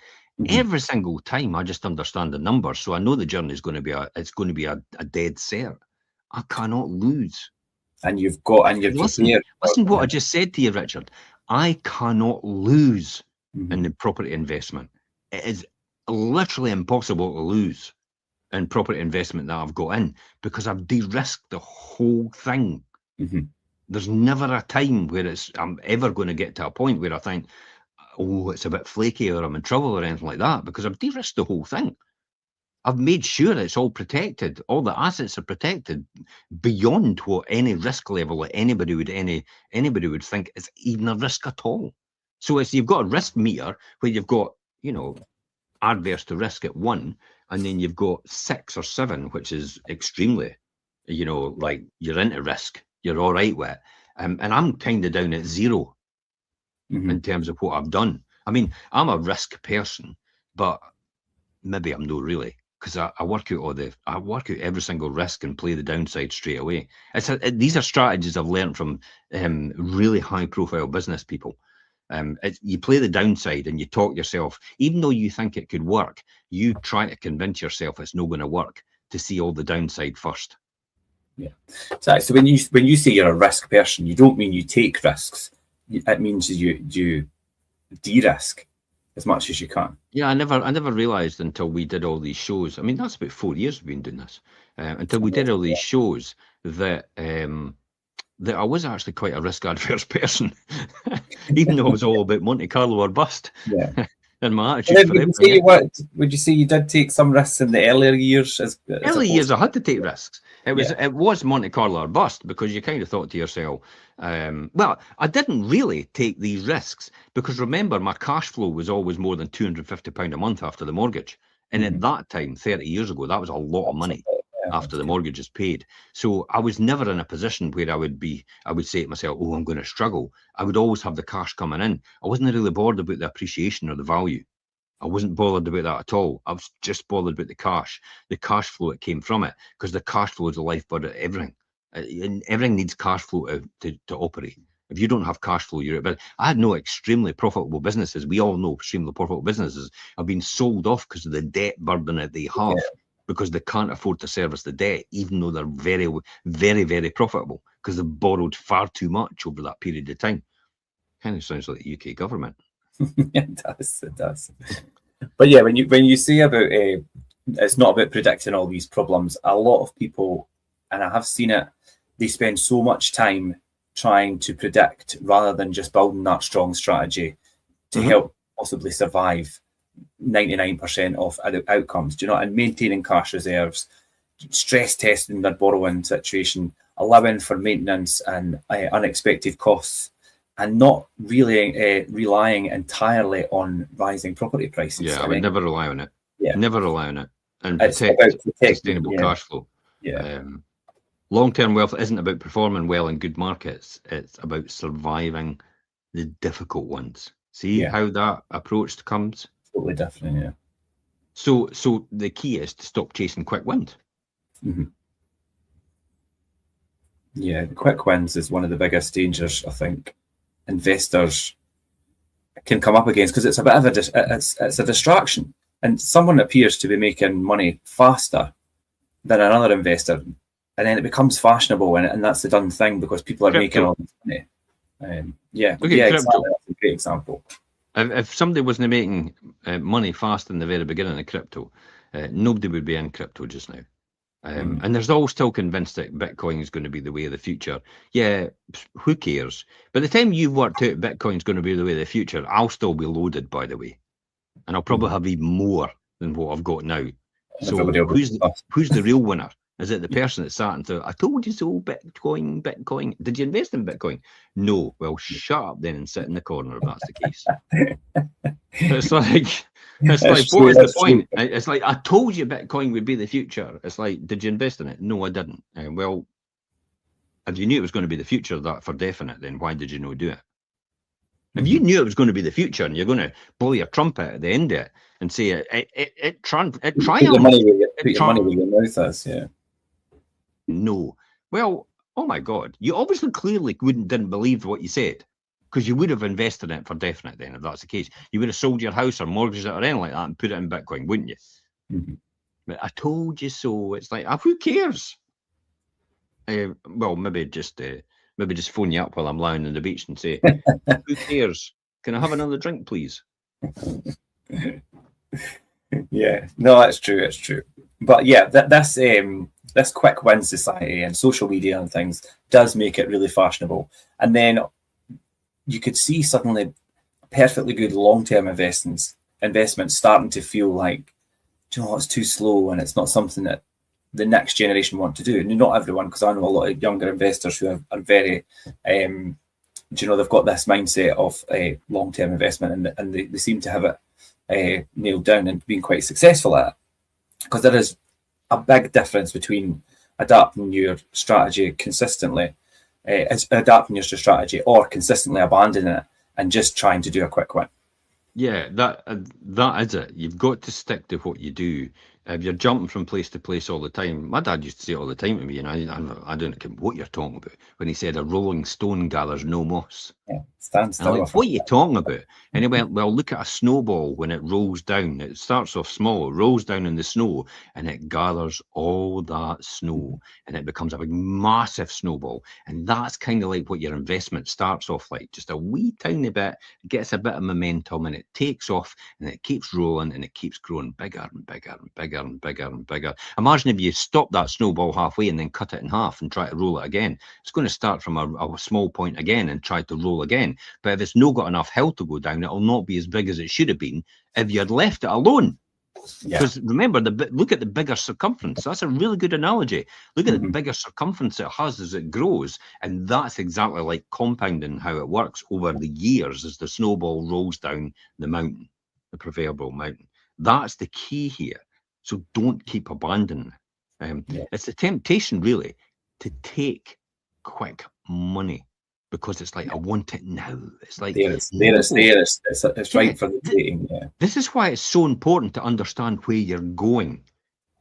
Every single time I just understand the numbers, so I know the journey is going to be a dead cert. I cannot lose. And you've listen what I just said to you, Richard. I cannot lose in the property investment. It is literally impossible to lose in property investment that I've got in, because I've de-risked the whole thing. There's never a time where I'm ever going to get to a point where I think, oh, it's a bit flaky or I'm in trouble or anything like that, because I've de-risked the whole thing. I've made sure it's all protected. All the assets are protected beyond what any risk level that anybody would think is even a risk at all. So you've got a risk meter where you've got, adverse to risk at 1, and then you've got 6 or 7, which is extremely, like you're into risk, you're all right with it. And I'm kind of down at 0 in terms of what I've done. I mean, I'm a risk person, but maybe I'm not really, because I work out every single risk and play the downside straight away. These are strategies I've learned from really high profile business people. You play the downside and you talk yourself, even though you think it could work, you try to convince yourself it's not going to work to see all the downside first. Yeah. So when you say you're a risk person, you don't mean you take risks. It means you de-risk as much as you can. Yeah, I never realized until we did all these shows. I mean, that's about 4 years we've been doing this. Until we did all these shows that I was actually quite a risk adverse person, even though it was all about Monte Carlo or bust. Yeah. And my attitude for everything. Would you say you did take some risks in the earlier years? Early years, I had to take risks. It was Monte Carlo or bust, because you kind of thought to yourself, well, I didn't really take these risks, because remember, my cash flow was always more than £250 a month after the mortgage. And at that time, 30 years ago, that was a lot of money after the mortgage is paid. So I was never in a position where I would say to myself, oh, I'm going to struggle. I would always have the cash coming in. I wasn't really bothered about the appreciation or the value. I wasn't bothered about that at all. I was just bothered about the cash flow that came from it, because the cash flow is the lifeblood of everything. And everything needs cash flow to operate. If you don't have cash flow, you're at bit. I had no extremely profitable businesses. We all know extremely profitable businesses have been sold off because of the debt burden that they have, because they can't afford to service the debt, even though they're very, very, very profitable, because they've borrowed far too much over that period of time. Kind of sounds like the UK government. It does. But yeah, when you say about it's not about predicting all these problems, a lot of people, and I have seen it, they spend so much time trying to predict rather than just building that strong strategy to help possibly survive 99% of outcomes, and maintaining cash reserves, stress testing their borrowing situation, allowing for maintenance and unexpected costs, and not really relying entirely on rising property prices. Yeah, I would never rely on it. Yeah. Never rely on it. And protect sustainable cash flow. Yeah. Long-term wealth isn't about performing well in good markets. It's about surviving the difficult ones. See how that approach comes? Totally different, yeah. So the key is to stop chasing quick wins. Yeah, the quick wins is one of the biggest dangers I think investors can come up against, because it's a bit of it's a distraction, and someone appears to be making money faster than another investor, and then it becomes fashionable, and that's the done thing because people are making all this money. Look Yeah, at crypto. exactly. That's a great example. If somebody wasn't making money fast in the very beginning of crypto, nobody would be in crypto just now. And there's all still convinced that Bitcoin is going to be the way of the future. Yeah, who cares? By the time you've worked out Bitcoin is going to be the way of the future, I'll still be loaded, by the way. And I'll probably have even more than what I've got now. So who's the real winner? Is it the person that's sat and thought, I told you so, Bitcoin. Did you invest in Bitcoin? No. Well, shut up then and sit in the corner if that's the case. It's like, what is the point? It's like, I told you Bitcoin would be the future. It's like, did you invest in it? No, I didn't. Well, if you knew it was going to be the future that for definite, then why did you not do it? If you knew it was going to be the future and you're going to blow your trumpet at the end of it and say it triumphed. Put your money where your mouth is, yeah. No. Well, oh my God. You obviously clearly didn't believe what you said, because you would have invested in it for definite then, if that's the case. You would have sold your house or mortgaged it or anything like that and put it in Bitcoin, wouldn't you? But I told you so. It's like, who cares? Well, maybe just phone you up while I'm lying on the beach and say, who cares? Can I have another drink, please? Yeah, no, that's true. It's true. But yeah, this quick win society and social media and things does make it really fashionable. And then you could see suddenly perfectly good long-term investments starting to feel like, do you know, it's too slow and it's not something that the next generation want to do. And not everyone, because I know a lot of younger investors who are very, they've got this mindset of long-term investment, and they seem to have it nailed down and being quite successful at it. Because there is a big difference between adapting your strategy consistently, adapting your strategy, or consistently abandoning it and just trying to do a quick win. Yeah, that is it. You've got to stick to what you do. If you're jumping from place to place all the time, my dad used to say it all the time to me, and I don't know what you're talking about, when he said a rolling stone gathers no moss. Yeah, stand still. Like, what are you talking about? And he went, well, look at a snowball when it rolls down. It starts off small, it rolls down in the snow, and it gathers all that snow, and it becomes a big, massive snowball. And that's kind of like what your investment starts off like, just a wee tiny bit, it gets a bit of momentum, and it takes off, and it keeps rolling, and it keeps growing bigger and bigger and bigger and bigger and bigger. Imagine if you stop that snowball halfway and then cut it in half and try to roll it again. It's going to start from a small point again and try to roll again. But if it's not got enough hill to go down, it'll not be as big as it should have been if you had left it alone. Because remember, look at the bigger circumference. That's a really good analogy. Look at the bigger circumference it has as it grows. And that's exactly like compounding, how it works over the years as the snowball rolls down the mountain, the proverbial mountain. That's the key here. So don't keep abandoning it. It's the temptation, really, to take quick money, because it's like, I want it now. It's like, it's right for the taking. Yeah. This is why it's so important to understand where you're going.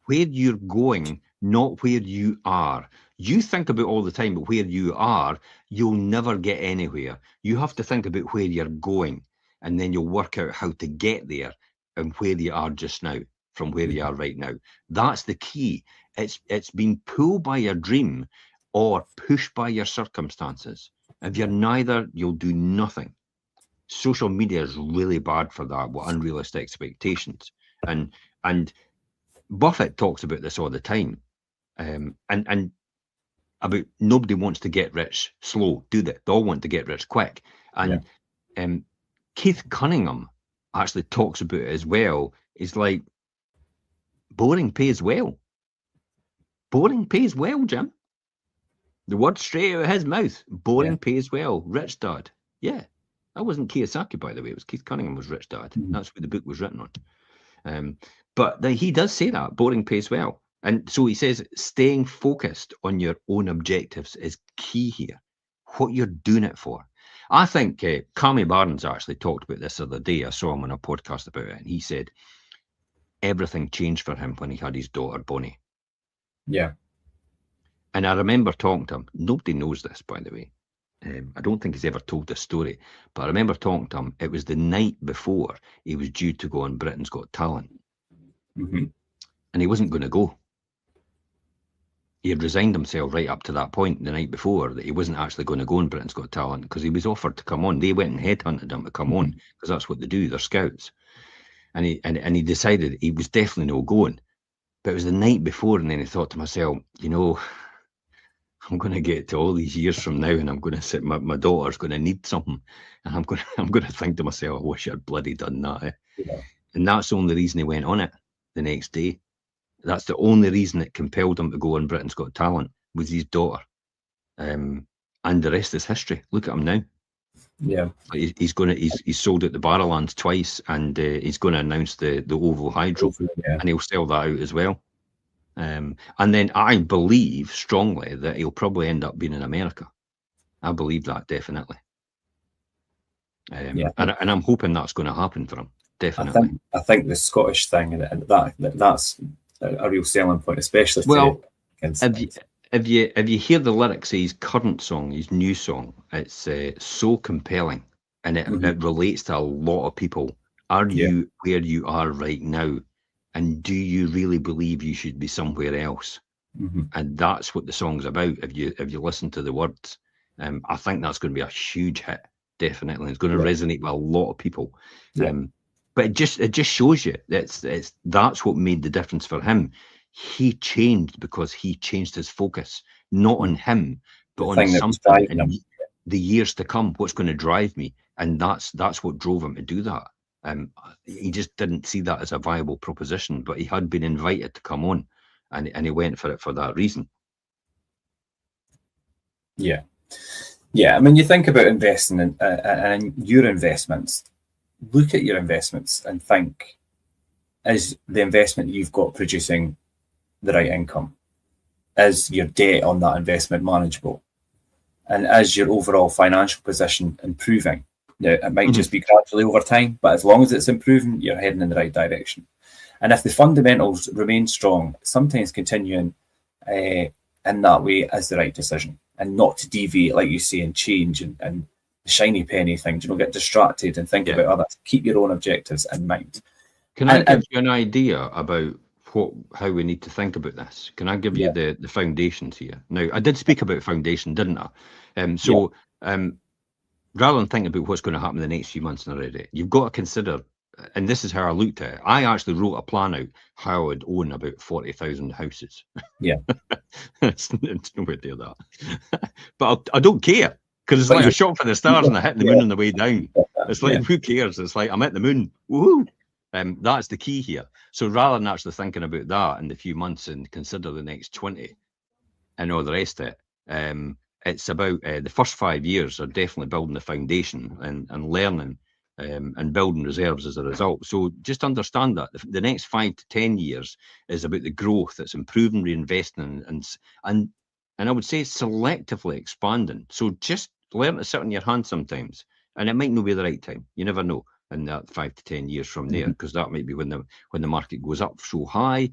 Where you're going, not where you are. You think about all the time about where you are, you'll never get anywhere. You have to think about where you're going, and then you'll work out how to get there and where you are just now from where you are right now. That's the key. It's being pulled by your dream or pushed by your circumstances. If you're neither, you'll do nothing. Social media is really bad for that, with unrealistic expectations. And Buffett talks about this all the time. And about nobody wants to get rich slow, do they? They all want to get rich quick. And Keith Cunningham actually talks about it as well. It's like, boring pays well. Boring pays well, Jim. The word straight out of his mouth. Boring pays well. Rich Dad. Yeah. That wasn't Kiyosaki, by the way. It was Keith Cunningham was Rich Dad. That's what the book was written on. But he does say that. Boring pays well. And so he says staying focused on your own objectives is key here. What you're doing it for. I think Kami Barnes actually talked about this the other day. I saw him on a podcast about it. And he said everything changed for him when he had his daughter, Bonnie. Yeah. And I remember talking to him. Nobody knows this, by the way. I don't think he's ever told this story, but I remember talking to him. It was the night before he was due to go on Britain's Got Talent. Mm-hmm. And he wasn't going to go. He had resigned himself right up to that point the night before that he wasn't actually going to go on Britain's Got Talent because he was offered to come on. They went and headhunted him to come on because that's what they do. They're scouts. And he decided he was definitely no going. But it was the night before, and then he thought to myself, you know, I'm going to get to all these years from now, and I'm going to sit. My daughter's going to need something, and I'm going to think to myself, I wish I'd bloody done that. Eh? Yeah. And that's the only reason he went on it the next day. That's the only reason it compelled him to go on Britain's Got Talent was his daughter, and the rest is history. Look at him now. Yeah, he's sold out the Barrowlands twice, and he's going to announce the OVO Hydro, and he'll sell that out as well. And then I believe strongly that he'll probably end up being in America. I believe that definitely. And I'm hoping that's going to happen for him. Definitely. I think the Scottish thing and that's a real selling point, especially. Well, if you hear the lyrics of his current song, his new song, it's so compelling, and it relates to a lot of people. Are you where you are right now? And do you really believe you should be somewhere else? And that's what the song's about. If you listen to the words, I think that's going to be a huge hit. Definitely, it's going to resonate with a lot of people. But it just shows you that's what made the difference for him. He changed because he changed his focus, not on him, but on something in the years to come. What's going to drive me? And that's what drove him to do that. He just didn't see that as a viable proposition, but he had been invited to come on, and he went for it for that reason. Yeah. I mean, you think about investing in your investments. Look at your investments and think: is the investment you've got producing the right income? Is your debt on that investment manageable? And is your overall financial position improving? Now, it might just be gradually over time, but as long as it's improving, you're heading in the right direction. And if the fundamentals remain strong, sometimes continuing in that way is the right decision, and not to deviate, like you say, and change and the shiny penny thing. Get distracted and think about others. Keep your own objectives in mind. Can I give you an idea about how we need to think about this? Can I give you the foundations here? Now, I did speak about foundation, didn't I? Rather than thinking about what's going to happen in the next few months and already, you've got to consider, and this is how I looked at it. I actually wrote a plan out how I would own about 40,000 houses. Yeah. it's nowhere near that. But I don't care, because it's like a shot for the stars and I hit the moon on the way down. It's like, who cares? It's like, I'm at the moon. Woohoo! That's the key here. So rather than actually thinking about that in the few months and consider the next 20 and all the rest of it, it's about the first 5 years are definitely building the foundation and learning and building reserves as a result. So just understand that the next 5 to 10 years is about the growth. It's improving, reinvesting, and I would say selectively expanding. So just learn to sit on your hands sometimes, and it might not be the right time. You never know in that 5 to 10 years from there, because that might be when the market goes up so high.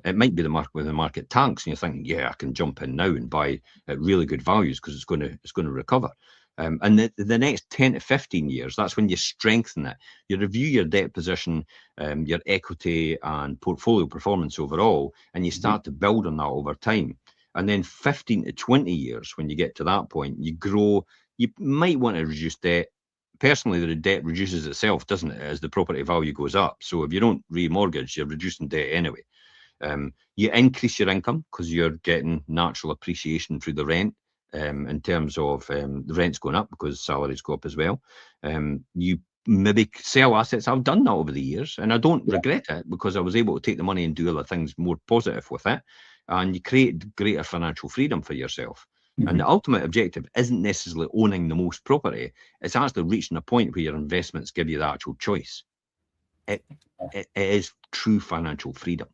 It might be the market when the market tanks, and you're thinking, I can jump in now and buy at really good values because it's going to recover. And the next 10 to 15 years, that's when you strengthen it. You review your debt position, your equity and portfolio performance overall, and you start to build on that over time. And then 15 to 20 years, when you get to that point, you grow. You might want to reduce debt. Personally, the debt reduces itself, doesn't it, as the property value goes up? So if you don't remortgage, you're reducing debt anyway. You increase your income because you're getting natural appreciation through the rent. In terms of the rent's going up because salaries go up as well. You maybe sell assets. I've done that over the years, and I don't regret it because I was able to take the money and do other things more positive with it. And you create greater financial freedom for yourself. And the ultimate objective isn't necessarily owning the most property. It's actually reaching a point where your investments give you the actual choice. It is true financial freedom.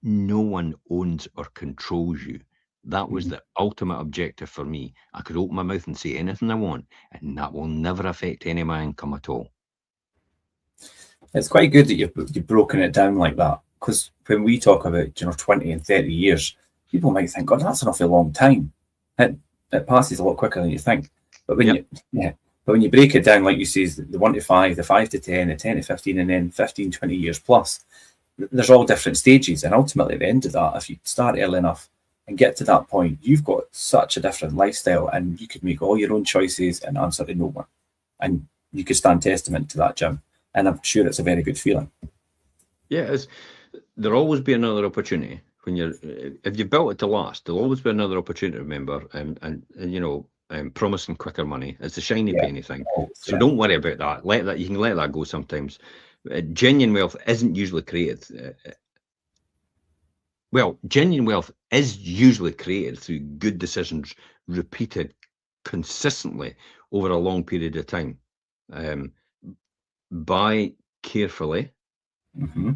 No one owns or controls you. That was the ultimate objective for me. I could open my mouth and say anything I want, and that will never affect any of my income at all. It's quite good that you've broken it down like that, because when we talk about 20 and 30 years, people might think, God, that's an awfully long time. It passes a lot quicker than you think. But when when you break it down, like you say, the 1 to 5, the 5 to 10, the 10 to 15, and then 15, 20 years plus, there's all different stages. And ultimately, at the end of that, if you start early enough and get to that point, you've got such a different lifestyle, and you could make all your own choices and answer to no one. And you could stand testament to that, Jim. And I'm sure it's a very good feeling. Yeah, there'll always be another opportunity. When if you built it to last, there'll always be another opportunity, remember, and you know, promising quicker money. It's a shiny penny thing. So don't worry about that. You can let that go sometimes. Genuine wealth isn't usually created. Well, genuine wealth is usually created through good decisions repeated consistently over a long period of time. Buy carefully. Mm-hmm.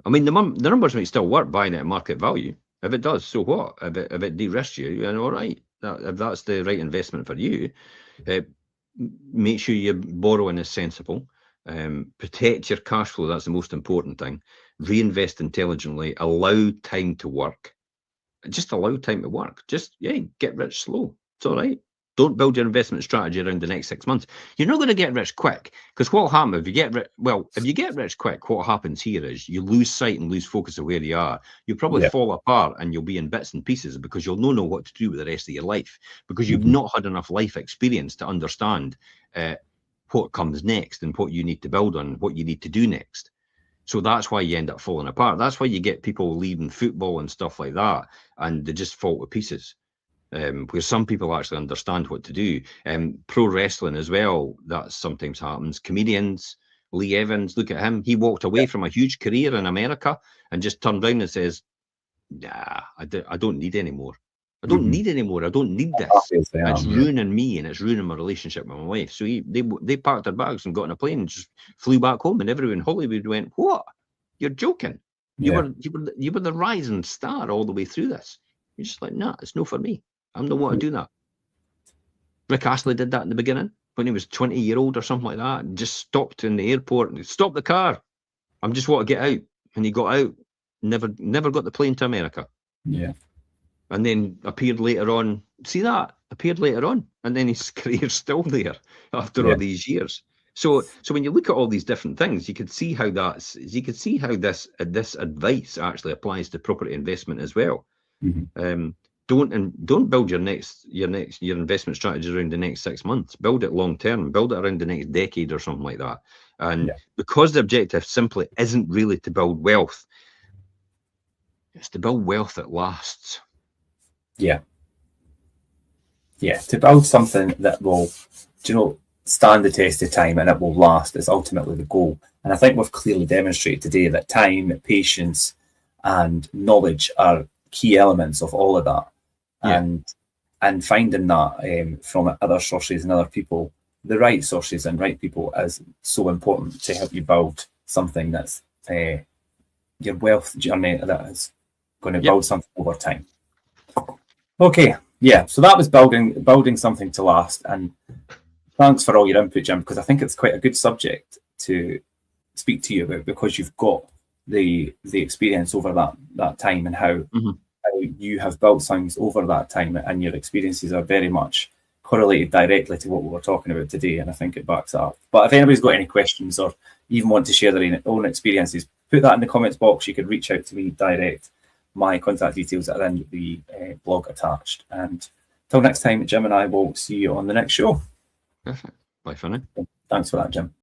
I mean, the numbers might still work buying at market value. If it does, so what? If it de-risks you, and all right, if that's the right investment for you, make sure your borrowing is sensible. Protect your cash flow. That's the most important thing. Reinvest intelligently. Allow time to work. Just allow time to work. Just get rich slow. It's all right. Don't build your investment strategy around the next 6 months. You're not going to get rich quick, because what will happen if you get rich? Well, if you get rich quick, what happens here is you lose sight and lose focus of where you are. You'll probably fall apart, and you'll be in bits and pieces because you'll not know what to do with the rest of your life, because you've not had enough life experience to understand what comes next and what you need to build on, what you need to do next. So that's why you end up falling apart. That's why you get people leaving football and stuff like that, and they just fall to pieces. Where some people actually understand what to do. Pro wrestling as well, that sometimes happens. Comedians, Lee Evans, look at him. He walked away from a huge career in America and just turned around and says, nah, I don't need any more. I don't need any more. I don't need this. It's ruining me, and it's ruining my relationship with my wife. So they packed their bags and got on a plane and just flew back home, and everyone in Hollywood went, what? You're joking. You were the rising star all the way through this. You're just like, nah, it's no for me. I don't want to do that. Rick Astley did that in the beginning when he was 20-year-old or something like that, and just stopped in the airport and stopped the car. I just want to get out. And he got out, never got the plane to America. Yeah. And then appeared later on. See that? Appeared later on. And then his career's still there after all these years. So when you look at all these different things, you could see how this advice actually applies to property investment as well. Mm-hmm. Don't build your investment strategy around the next 6 months. Build it long term. Build it around the next decade or something like that. And because the objective simply isn't really to build wealth, it's to build wealth that lasts. Yeah, to build something that will, stand the test of time and it will last is ultimately the goal. And I think we've clearly demonstrated today that time, patience, and knowledge are key elements of all of that. And finding that from other sources and other people, the right sources and right people, is so important to help you build something that's your wealth journey that is going to build something over time. Okay, so that was building something to last. And thanks for all your input, Jim, because I think it's quite a good subject to speak to you about, because you've got the experience over that time, and how you have built things over that time, and your experiences are very much correlated directly to what we were talking about today, and I think it backs up. But if anybody's got any questions or even want to share their own experiences, put that in the comments box. You could reach out to me direct. My contact details are in the blog attached. And till next time, Jim and I will see you on the next show. Perfect. Bye for now. Thanks for that, Jim.